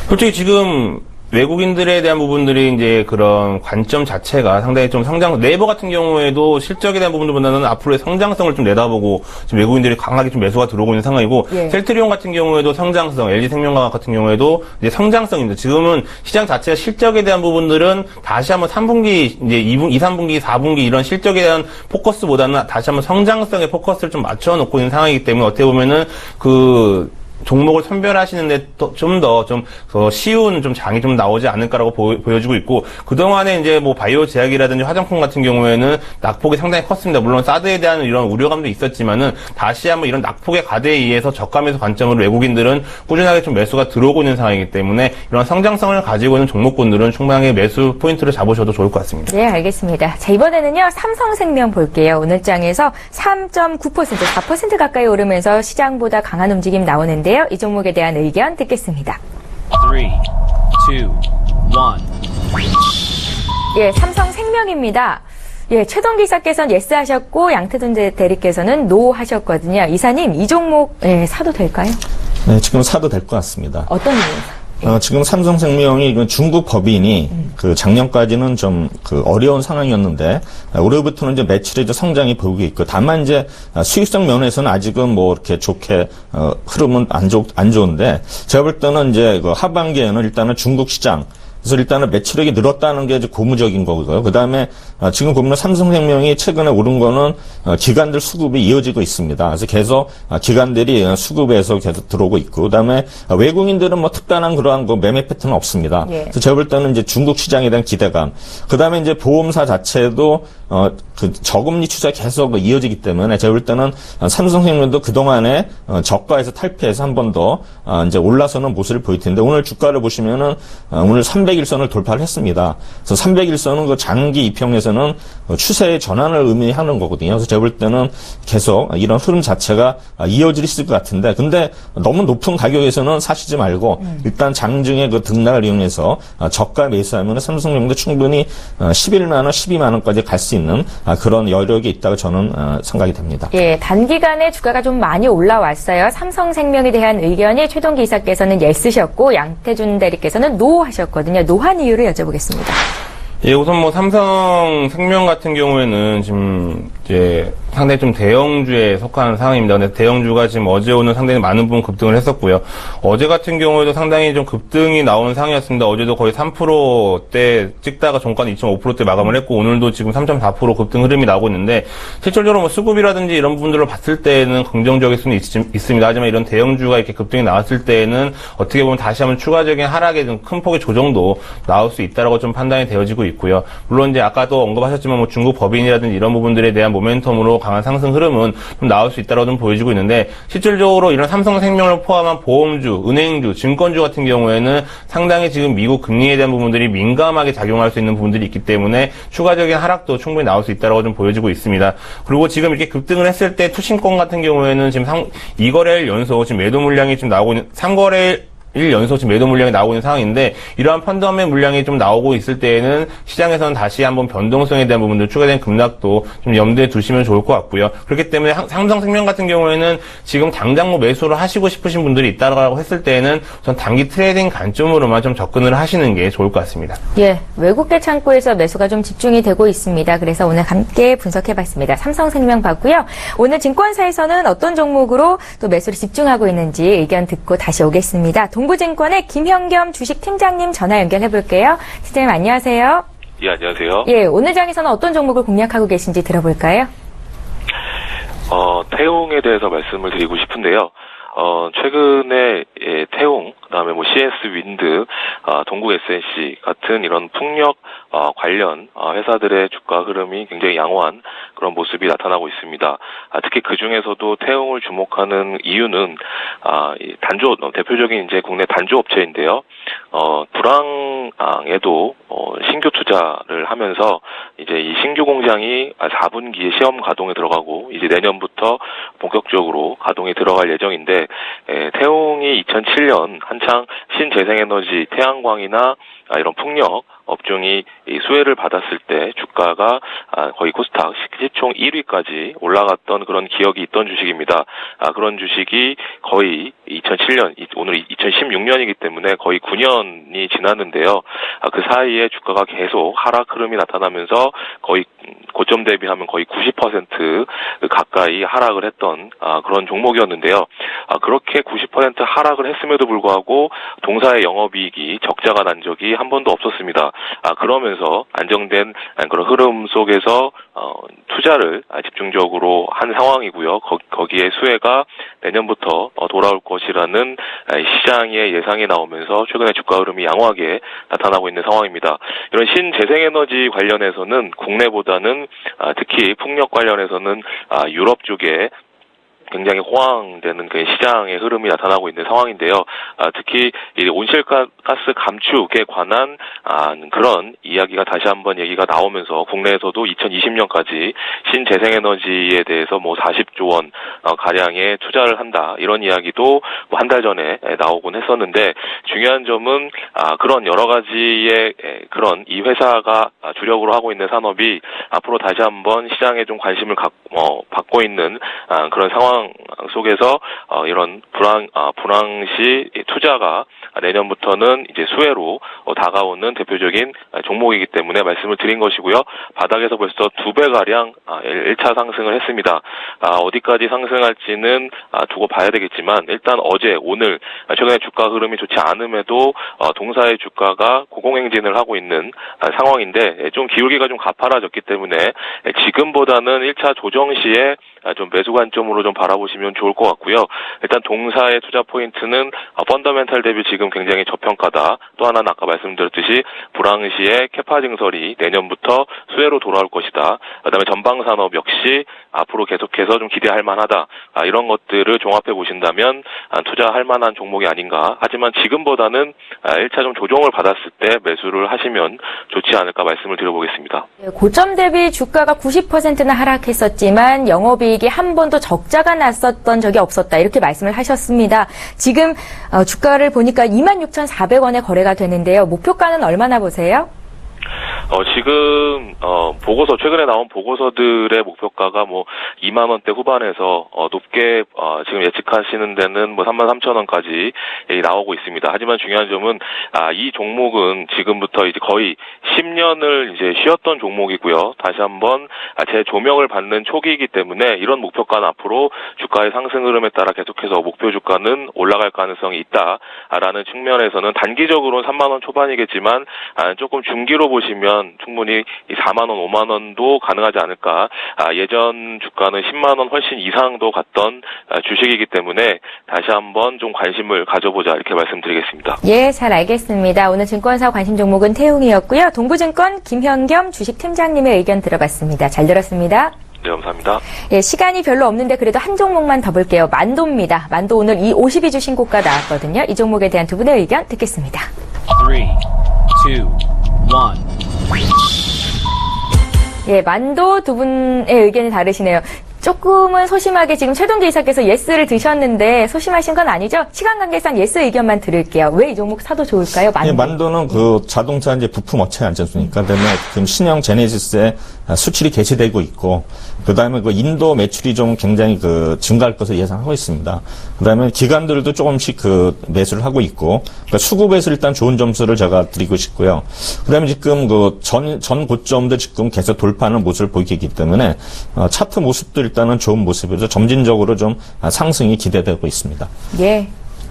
솔직히 지금 외국인들에 대한 부분들이 이제 그런 관점 자체가 상당히 좀 네이버 같은 경우에도 실적에 대한 부분들보다는 앞으로의 성장성을 좀 내다보고 지금 외국인들이 강하게 좀 매수가 들어오고 있는 상황이고, 예. 셀트리온 같은 경우에도 성장성, LG생명과학 같은 경우에도 이제 성장성입니다. 지금은 시장 자체가 실적에 대한 부분들은 다시 한번 3분기, 이제 2, 3분기, 4분기 이런 실적에 대한 포커스보다는 다시 한번 성장성에 포커스를 좀 맞춰놓고 있는 상황이기 때문에 어떻게 보면은 종목을 선별하시는데 좀 더 쉬운 장이 좀 나오지 않을까라고 보여지고 있고, 그동안에 이제 뭐 바이오 제약이라든지 화장품 같은 경우에는 낙폭이 상당히 컸습니다. 물론 사드에 대한 이런 우려감도 있었지만은 다시 한번 이런 낙폭의 가대에 의해서 저가매수 관점으로 외국인들은 꾸준하게 좀 매수가 들어오고 있는 상황이기 때문에 이런 성장성을 가지고 있는 종목군들은 충분하게 매수 포인트를 잡으셔도 좋을 것 같습니다. 네, 알겠습니다. 자, 이번에는요, 삼성생명 볼게요. 오늘 장에서 3.9%, 4% 가까이 오르면서 시장보다 강한 움직임 나오는데요. 이 종목에 대한 의견 듣겠습니다. 3, 2, 1. 예, 삼성생명입니다. 예, 최동기 이사께서는 예스 하셨고 양태준 대리께서는 노 하셨거든요. 이사님, 이 종목 사도 될까요? 네, 지금 사도 될 것 같습니다. 어떤 이유에서? 지금 삼성생명이 중국 법인이 작년까지는 좀 어려운 상황이었는데 올해부터는 이제 매출의 성장이 보이고 있고, 다만 이제 수익성 면에서는 아직은 뭐 이렇게 좋게 흐름은 안 좋은데, 제가 볼 때는 이제 하반기에는 일단은 중국 시장, 그래서 일단은 매출액이 늘었다는 게 이제 고무적인 거고요. 그 다음에 지금 보면 삼성생명이 최근에 오른 거는 기관들 수급이 이어지고 있습니다. 그래서 계속 기관들이 수급에서 계속 들어오고 있고, 그 다음에 외국인들은 뭐 특단한 그러한 매매 패턴은 없습니다. 예. 그래서 제가 볼 때는 이제 중국 시장에 대한 기대감, 그 다음에 이제 보험사 자체도 저금리 추세가 계속 이어지기 때문에 제가 볼 때는 삼성생명도 그동안에 저가에서 탈피해서 한 번 더 이제 올라서는 모습을 보일 텐데, 오늘 주가를 보시면은 오늘 300일선을 돌파를 했습니다. 그래서 300일선은 장기 이평에서는 추세의 전환을 의미하는 거거든요. 그래서 제가 볼 때는 계속 이런 흐름 자체가 이어질 수 있을 것 같은데, 근데 너무 높은 가격에서는 사시지 말고 일단 장중에 등락을 이용해서 저가 매수하면 삼성생명도 충분히 11만 원, 12만 원까지 갈 수 있는 그런 여력이 있다고 저는 생각이 됩니다. 예, 단기간에 주가가 좀 많이 올라왔어요. 삼성생명에 대한 의견이 최동기 이사께서는 예스셨고 양태준 대리께서는 노 하셨거든요. 노한 이유를 여쭤보겠습니다. 예, 우선 뭐 삼성생명 같은 경우에는 지금 이제 상당히 좀 대형주에 속하는 상황입니다. 근데 대형주가 지금 어제 오늘 상당히 많은 부분 급등을 했었고요. 어제 같은 경우에도 상당히 좀 급등이 나오는 상황이었습니다. 어제도 거의 3%대 찍다가 종가는 2.5%대 마감을 했고, 오늘도 지금 3.4% 급등 흐름이 나오고 있는데, 실질적으로 뭐 수급이라든지 이런 부분들을 봤을 때는 긍정적일 수는 있습니다. 하지만 이런 대형주가 이렇게 급등이 나왔을 때는 어떻게 보면 다시 한번 추가적인 하락의 좀 큰 폭의 조정도 나올 수 있다라고 좀 판단이 되어지고 있고요. 물론 이제 아까도 언급하셨지만 뭐 중국 법인이라든지 이런 부분들에 대한 모멘텀으로 강한 상승 흐름은 좀 나올 수 있다고 좀 보여지고 있는데, 실질적으로 이런 삼성생명을 포함한 보험주, 은행주, 증권주 같은 경우에는 상당히 지금 미국 금리에 대한 부분들이 민감하게 작용할 수 있는 부분들이 있기 때문에 추가적인 하락도 충분히 나올 수 있다고 좀 보여지고 있습니다. 그리고 지금 이렇게 급등을 했을 때 투신권 같은 경우에는 지금 2거래일 연속 지금 매도 물량이 지금 나오고 있는 3거래일 1연속 지금 매도 물량이 나오고 있는 상황인데, 이러한 펀더멘털 물량이 좀 나오고 있을 때에는 시장에서는 다시 한번 변동성에 대한 부분들, 추가된 급락도 좀 염두에 두시면 좋을 것 같고요. 그렇기 때문에 삼성생명 같은 경우에는 지금 당장 뭐 매수를 하시고 싶으신 분들이 있다고 했을 때에는 전 단기 트레이딩 관점으로만 좀 접근을 하시는 게 좋을 것 같습니다. 예, 외국계 창구에서 매수가 좀 집중이 되고 있습니다. 그래서 오늘 함께 분석해봤습니다. 삼성생명 봤고요. 오늘 증권사에서는 어떤 종목으로 또 매수를 집중하고 있는지 의견 듣고 다시 오겠습니다. 동부증권의 김현겸 주식팀장님 전화 연결해볼게요. 팀장님 안녕하세요. 예, 안녕하세요. 예, 오늘 장에서는 어떤 종목을 공략하고 계신지 들어볼까요? 태웅에 대해서 말씀을 드리고 싶은데요. 최근에 태웅 그다음에 뭐 CS 윈드, 동국 SNC 같은 이런 풍력 관련 회사들의 주가 흐름이 굉장히 양호한 그런 모습이 나타나고 있습니다. 특히 그 중에서도 태웅을 주목하는 이유는 이 단조 대표적인 이제 국내 단조 업체인데요. 불황에도 신규 투자를 하면서 이제 이 신규 공장이 4분기에 시험 가동에 들어가고 이제 내년부터 본격적으로 가동에 들어갈 예정인데, 태웅이 2007년 한창 신재생에너지 태양광이나 이런 풍력 업종이 이 수혜를 받았을 때 주가가 거의 코스닥 시총 1위까지 올라갔던 그런 기억이 있던 주식입니다. 그런 주식이 거의 2007년, 오늘 2016년이기 때문에 거의 9년이 지났는데요. 그 사이에 주가가 계속 하락 흐름이 나타나면서 거의 고점 대비하면 거의 90% 가까이 하락을 했던 그런 종목이었는데요. 그렇게 90% 하락을 했음에도 불구하고 동사의 영업이익이 적자가 난 적이 한 번도 없었습니다. 그러면서 안정된 그런 흐름 속에서 투자를 집중적으로 한 상황이고요. 거기에 수혜가 내년부터 돌아올 것이라는 시장의 예상이 나오면서 최근에 주가 흐름이 양호하게 나타나고 있는 상황입니다. 이런 신재생에너지 관련해서는 국내보다는 특히 풍력 관련해서는 유럽 쪽에 굉장히 호황되는 그 시장의 흐름이 나타나고 있는 상황인데요. 특히 이 온실가스 감축에 관한 그런 이야기가 다시 한번 얘기가 나오면서 국내에서도 2020년까지 신재생에너지에 대해서 뭐 40조 원 가량의 투자를 한다, 이런 이야기도 뭐 한 달 전에 나오곤 했었는데, 중요한 점은 그런 여러 가지의 그런 이 회사가 주력으로 하고 있는 산업이 앞으로 다시 한번 시장에 좀 관심을 받고 있는 그런 상황 속에서 이런 불황시 투자가 내년부터는 이제 수혜로 다가오는 대표적인 종목이기 때문에 말씀을 드린 것이고요. 바닥에서 벌써 2배가량 1차 상승을 했습니다. 어디까지 상승할지는 두고 봐야 되겠지만, 일단 어제, 오늘 최근에 주가 흐름이 좋지 않음에도 동사의 주가가 고공행진을 하고 있는 상황인데, 좀 기울기가 좀 가파라졌기 때문에 지금보다는 1차 조정 시에 좀 매수 관점으로 좀 바라보시면 좋을 것 같고요. 일단 동사의 투자 포인트는 펀더멘탈 대비 지금 굉장히 저평가다. 또 하나는 아까 말씀드렸듯이 불황시의 캐파 증설이 내년부터 수혜로 돌아올 것이다. 그다음에 전방산업 역시 앞으로 계속해서 좀 기대할 만하다. 이런 것들을 종합해 보신다면 투자할 만한 종목이 아닌가. 하지만 지금보다는 1차 좀 조정을 받았을 때 매수를 하시면 좋지 않을까 말씀을 드려보겠습니다. 고점 대비 주가가 90%나 하락했었지만 영업이익이 한 번도 적자가 났었던 적이 없었다, 이렇게 말씀을 하셨습니다. 지금 주가를 보니까 26,400원에 거래가 되는데요. 목표가는 얼마나 보세요? 지금 보고서, 최근에 나온 보고서들의 목표가가 뭐 2만 원대 후반에서 높게 지금 예측하시는 데는 뭐 33,000원까지 나오고 있습니다. 하지만 중요한 점은 이 종목은 지금부터 이제 거의 10년을 이제 쉬었던 종목이고요. 다시 한번 재조명을 받는 초기이기 때문에 이런 목표가는 앞으로 주가의 상승 흐름에 따라 계속해서 목표 주가는 올라갈 가능성이 있다라는 측면에서는 단기적으로는 3만 원 초반이겠지만 조금 중기로 보시면 충분히 4만 원, 5만 원도 가능하지 않을까. 예전 주가는 10만 원 훨씬 이상도 갔던 주식이기 때문에 다시 한번 좀 관심을 가져보자, 이렇게 말씀드리겠습니다. 예, 잘 알겠습니다. 오늘 증권사 관심 종목은 태웅이었고요. 동부증권 김현겸 주식팀장님의 의견 들어봤습니다. 잘 들었습니다. 네, 감사합니다. 예, 시간이 별로 없는데 그래도 한 종목만 더 볼게요. 만도입니다. 만도 오늘 52주 신고가 나왔거든요. 이 종목에 대한 두 분의 의견 듣겠습니다. 3, 2, 1. 예, 만도 두 분의 의견이 다르시네요. 조금은 소심하게 지금 최동기 이사께서 예스를 드셨는데 소심하신 건 아니죠? 시간 관계상 예스 의견만 들을게요. 왜 이 종목 사도 좋을까요? 만도. 예, 만도는 그 자동차 이제 부품 업체 아니지 않습니까? 그다음에 지금 신형 제네시스에 수출이 개시되고 있고, 그다음에 그 인도 매출이 좀 굉장히 그 증가할 것을 예상하고 있습니다. 그다음에 기관들도 조금씩 그 매수를 하고 있고, 그러니까 수급에서 일단 좋은 점수를 제가 드리고 싶고요. 그다음에 지금 그 전 고점도 지금 계속 돌파하는 모습을 보이기 때문에 차트 모습도 일단은 좋은 모습이죠. 점진적으로 좀 상승이 기대되고 있습니다. 예.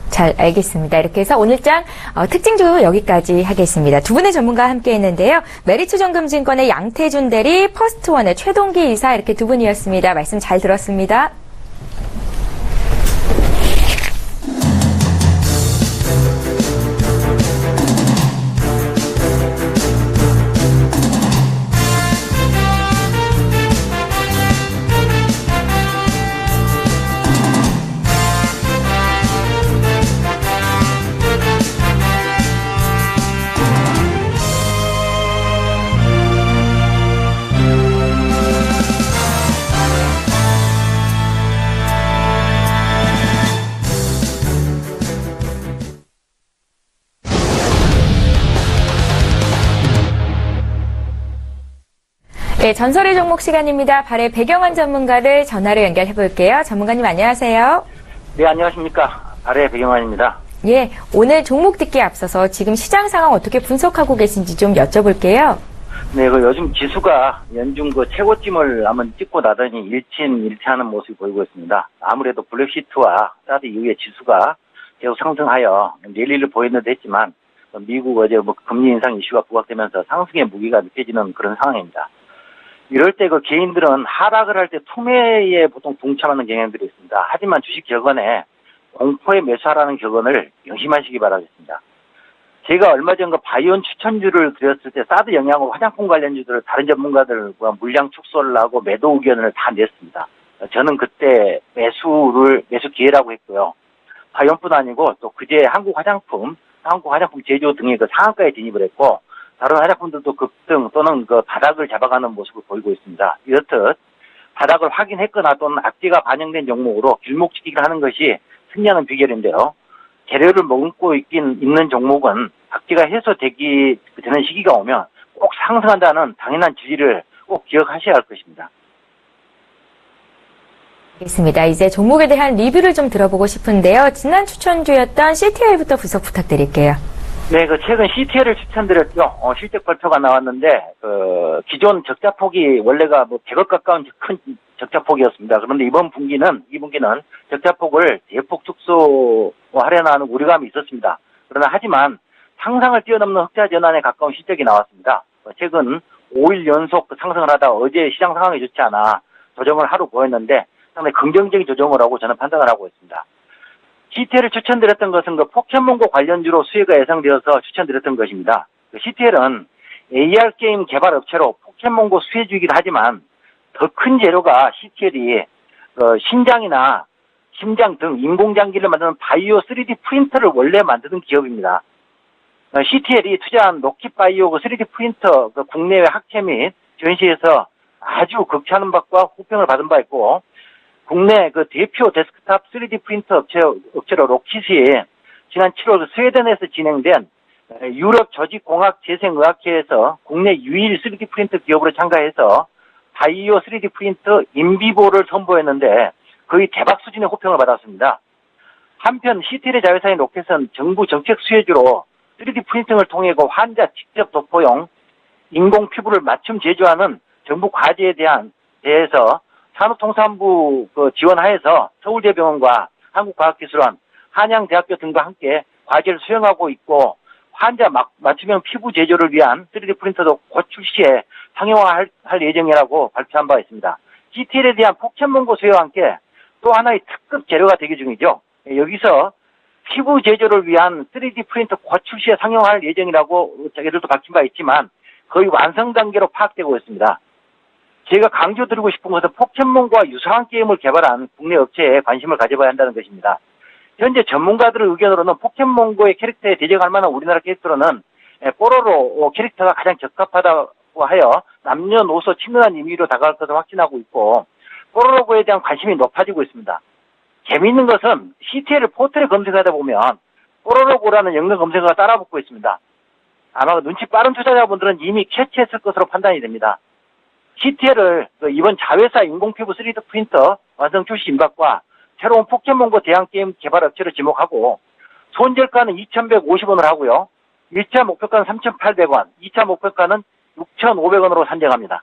잘 알겠습니다. 이렇게 해서 오늘장 특징주 여기까지 하겠습니다. 두 분의 전문가와 함께 했는데요. 메리츠정금증권의 양태준 대리, 퍼스트원의 최동기 이사, 이렇게 두 분이었습니다. 말씀 잘 들었습니다. 네, 전설의 종목 시간입니다. 발의 배경환 전문가를 전화로 연결해 볼게요. 전문가님 안녕하세요. 네, 안녕하십니까. 발의 배경환입니다. 예, 오늘 종목 듣기에 앞서서 지금 시장 상황 어떻게 분석하고 계신지 좀 여쭤볼게요. 네, 요즘 지수가 연중 최고점을 한번 찍고 나더니 일치하는 모습이 보이고 있습니다. 아무래도 블랙시트와 사드 이후에 지수가 계속 상승하여 랠리를 보였는데 했지만 미국 어제 금리 인상 이슈가 부각되면서 상승의 무기가 느껴지는 그런 상황입니다. 이럴 때 개인들은 하락을 할 때 투매에 보통 동참하는 경향들이 있습니다. 하지만 주식 격언에 공포에 매수하라는 격언을 명심하시기 바라겠습니다. 제가 얼마 전 바이온 추천주를 드렸을 때 사드 영향으로 화장품 관련주들을 다른 전문가들과 물량 축소를 하고 매도 의견을 다 냈습니다. 저는 그때 매수 기회라고 했고요. 바이온뿐 아니고 또 그제 한국 화장품 제조 등의 상한가에 진입을 했고 다른 화장품들도 급등 또는 바닥을 잡아가는 모습을 보이고 있습니다. 이렇듯 바닥을 확인했거나 또는 악재가 반영된 종목으로 길목지기를 하는 것이 승리하는 비결인데요. 재료를 머금고 있는 종목은 악재가 해소되는 시기가 오면 꼭 상승한다는 당연한 지지를 꼭 기억하셔야 할 것입니다. 알겠습니다. 이제 종목에 대한 리뷰를 좀 들어보고 싶은데요. 지난 추천주였던 CTL부터 분석 부탁드릴게요. 네, 최근 CTL을 추천드렸죠. 실적 발표가 나왔는데, 기존 적자폭이 원래가 100억 가까운 큰 적자폭이었습니다. 그런데 이번 분기는 적자폭을 대폭 축소하려는 하는 우려감이 있었습니다. 그러나 하지만 상상을 뛰어넘는 흑자 전환에 가까운 실적이 나왔습니다. 최근 5일 연속 상승을 하다 어제 시장 상황이 좋지 않아 조정을 하루 보였는데 상당히 긍정적인 조정을 하고 저는 판단을 하고 있습니다. CTL을 추천드렸던 것은 포켓몬고 관련주로 수혜가 예상되어서 추천드렸던 것입니다. CTL은 AR 게임 개발 업체로 포켓몬고 수혜주이긴 하지만 더 큰 재료가 CTL이 신장이나 심장 등 인공장기를 만드는 바이오 3D 프린터를 원래 만드는 기업입니다. CTL이 투자한 로킷바이오 3D 프린터 국내외 학회 및 전시에서 아주 극찬 바과 호평을 받은 바 있고 국내 대표 데스크탑 3D 프린터 업체로 로킷이 지난 7월 스웨덴에서 진행된 유럽 조직공학재생의학회에서 국내 유일 3D 프린터 기업으로 참가해서 바이오 3D 프린터 인비보를 선보였는데 거의 대박 수준의 호평을 받았습니다. 한편 CTL의 자회사인 로켓은 정부 정책 수혜주로 3D 프린팅을 통해 환자 직접 도포용 인공 피부를 맞춤 제조하는 정부 과제에 대해서 산업통상부 지원하에서 서울대병원과 한국과학기술원, 한양대학교 등과 함께 과제를 수행하고 있고 환자 맞춤형 피부 제조를 위한 3D 프린터도 곧 출시해 상용화할 예정이라고 발표한 바가 있습니다. CTL에 대한 포켓몬고 수혜와 함께 또 하나의 특급 재료가 대기 중이죠. 여기서 피부 제조를 위한 3D 프린터 곧 출시에 상용화할 예정이라고 자기들도 밝힌 바 있지만 거의 완성 단계로 파악되고 있습니다. 제가 강조드리고 싶은 것은 포켓몬고와 유사한 게임을 개발한 국내 업체에 관심을 가져봐야 한다는 것입니다. 현재 전문가들의 의견으로는 포켓몬고의 캐릭터에 대적할 만한 우리나라 캐릭터로는 뽀로로 캐릭터가 가장 적합하다고 하여 남녀노소 친근한 의미로 다가갈 것을 확신하고 있고 뽀로로고에 대한 관심이 높아지고 있습니다. 재미있는 것은 CTL을 포털에 검색하다 보면 뽀로로고라는 영문 검색어가 따라붙고 있습니다. 아마 눈치 빠른 투자자분들은 이미 캐치했을 것으로 판단이 됩니다. CTL을 이번 자회사 인공피부 3D 프린터 완성 출시 임박과 새로운 포켓몬고 대항게임 개발 업체로 지목하고 손절가는 2,150원을 하고요. 1차 목표가는 3,800원, 2차 목표가는 6,500원으로 산정합니다.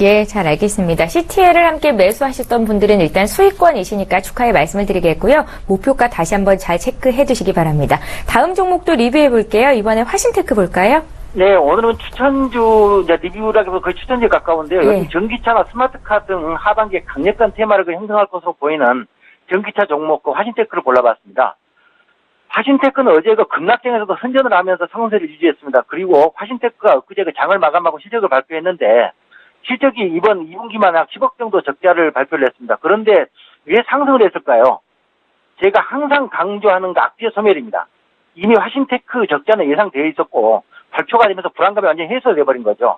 예, 잘 알겠습니다. CTL을 함께 매수하셨던 분들은 일단 수익권이시니까 축하의 말씀을 드리겠고요. 목표가 다시 한번 잘 체크해 두시기 바랍니다. 다음 종목도 리뷰해 볼게요. 이번에 화신테크 볼까요? 네, 오늘은 추천주 리뷰라기보다 거의 추천주에 가까운데요. 요즘 전기차나 스마트카 등 하반기에 강력한 테마를 형성할 것으로 보이는 전기차 종목 화신테크를 골라봤습니다. 화신테크는 어제 급락장에서도 선전을 하면서 상승세를 유지했습니다. 그리고 화신테크가 엊그제 장을 마감하고 실적을 발표했는데 실적이 이번 2분기만 약 10억 정도 적자를 발표를 했습니다. 그런데 왜 상승을 했을까요? 제가 항상 강조하는 악재 소멸입니다. 이미 화신테크 적자는 예상되어 있었고 발표가 되면서 불안감이 완전히 해소되어버린 거죠.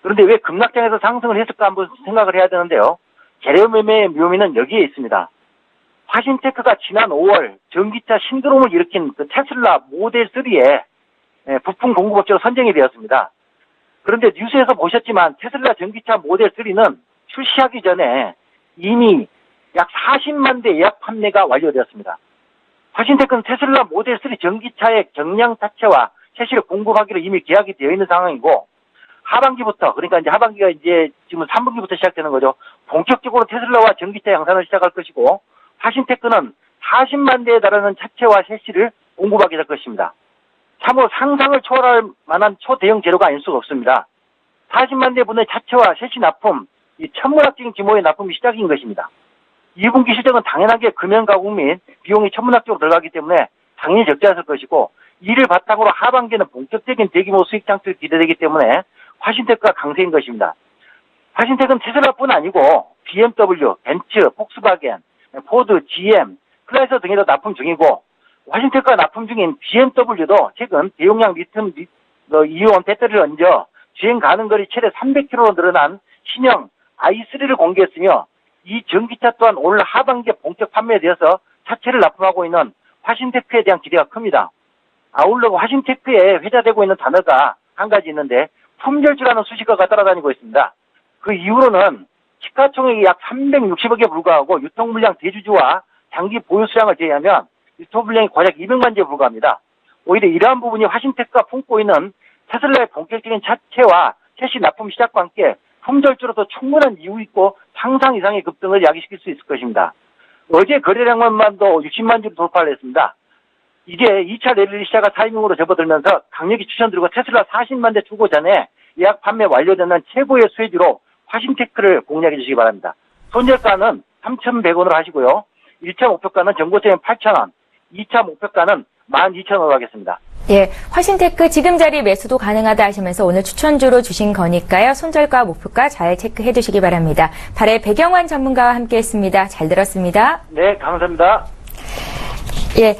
그런데 왜 급락장에서 상승을 했을까 한번 생각을 해야 되는데요. 재료 매매의 묘미는 여기에 있습니다. 화신테크가 지난 5월 전기차 신드롬을 일으킨 테슬라 모델 3의 부품 공급업체로 선정이 되었습니다. 그런데 뉴스에서 보셨지만 테슬라 전기차 모델 3는 출시하기 전에 이미 약 40만 대 예약 판매가 완료되었습니다. 화신테크는 테슬라 모델 3 전기차의 경량 자체와 셰시를 공급하기로 이미 계약이 되어 있는 상황이고, 하반기부터, 그러니까 이제 하반기가 이제 지금 3분기부터 시작되는 거죠. 본격적으로 테슬라와 전기차 양산을 시작할 것이고, 화신테크는 40만 대에 달하는 차체와 셰시를 공급하게 될 것입니다. 참으로 상상을 초월할 만한 초대형 재료가 아닐 수가 없습니다. 40만 대 분의 차체와 셰시 납품, 이 천문학적인 규모의 납품이 시작인 것입니다. 2분기 실적은 당연하게 금연 가공 및 비용이 천문학적으로 들어가기 때문에 당연히 적자였을 것이고, 이를 바탕으로 하반기에는 본격적인 대규모 수익 창출이 기대되기 때문에 화신테크가 강세인 것입니다. 화신테크는 테슬라뿐 아니고 BMW, 벤츠, 폭스바겐, 포드, GM, 클라이서 등에도 납품 중이고, 화신테크가 납품 중인 BMW도 최근 대용량 리튬 이온 배터리를 얹어 주행 가능 거리 최대 300km로 늘어난 신형 i3를 공개했으며, 이 전기차 또한 올 하반기에 본격 판매되어서 차체를 납품하고 있는 화신테크에 대한 기대가 큽니다. 아울러 화신테크에 회자되고 있는 단어가 한 가지 있는데, 품절주라는 수식어가 따라다니고 있습니다. 그 이후로는 시가총액이 약 360억에 불과하고 유통물량 대주주와 장기 보유 수량을 제외하면 유통물량이 고작 200만 대에 불과합니다. 오히려 이러한 부분이 화신테크가 품고 있는 테슬라의 본격적인 차체와 셰시 납품 시작과 함께 품절주로도 충분한 이유 있고 상상 이상의 급등을 야기시킬 수 있을 것입니다. 어제 거래량만도 60만 주를 돌파를 했습니다. 이제 2차 랠리 시작가 타이밍으로 접어들면서 강력히 추천드리고, 테슬라 40만 대 출고 전에 예약 판매 완료되는 최고의 수혜주로 화신테크를 공략해 주시기 바랍니다. 손절가는 3,100원으로 하시고요. 1차 목표가는 전고점인 8,000원, 2차 목표가는 12,000원으로 하겠습니다. 예, 화신테크 지금 자리 매수도 가능하다 하시면서 오늘 추천주로 주신 거니까요. 손절가, 목표가 잘 체크해 주시기 바랍니다. 발의 배경환 전문가와 함께했습니다. 잘 들었습니다. 네, 감사합니다. 예.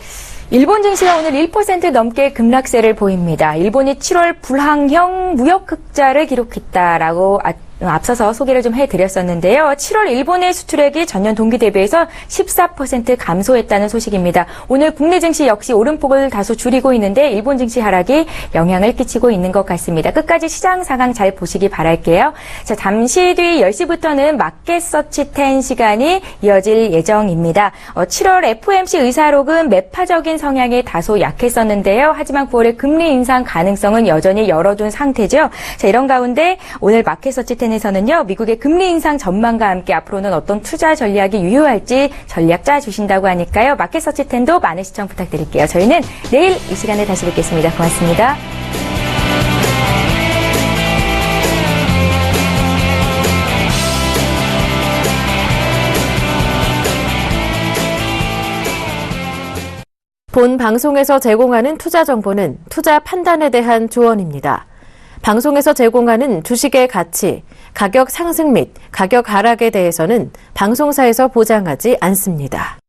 일본 증시가 오늘 1% 넘게 급락세를 보입니다. 일본이 7월 불황형 무역 흑자를 기록했다라고 앞서서 소개를 좀 해드렸었는데요. 7월 일본의 수출액이 전년 동기 대비해서 14% 감소했다는 소식입니다. 오늘 국내 증시 역시 오름폭을 다소 줄이고 있는데 일본 증시 하락이 영향을 끼치고 있는 것 같습니다. 끝까지 시장 상황 잘 보시기 바랄게요. 자, 잠시 뒤 10시부터는 마켓 서치 10 시간이 이어질 예정입니다. 7월 FOMC 의사록은 매파적인 성향이 다소 약했었는데요. 하지만 9월에 금리 인상 가능성은 여전히 열어둔 상태죠. 자, 이런 가운데 오늘 마켓 서치 10에서는요, 미국의 금리 인상 전망과 함께 앞으로는 어떤 투자 전략이 유효할지 전략 짜주신다고 하니까요. 마켓 서치 10도 많은 시청 부탁드릴게요. 저희는 내일 이 시간에 다시 뵙겠습니다. 고맙습니다. 본 방송에서 제공하는 투자 정보는 투자 판단에 대한 조언입니다. 방송에서 제공하는 주식의 가치, 가격 상승 및 가격 하락에 대해서는 방송사에서 보장하지 않습니다.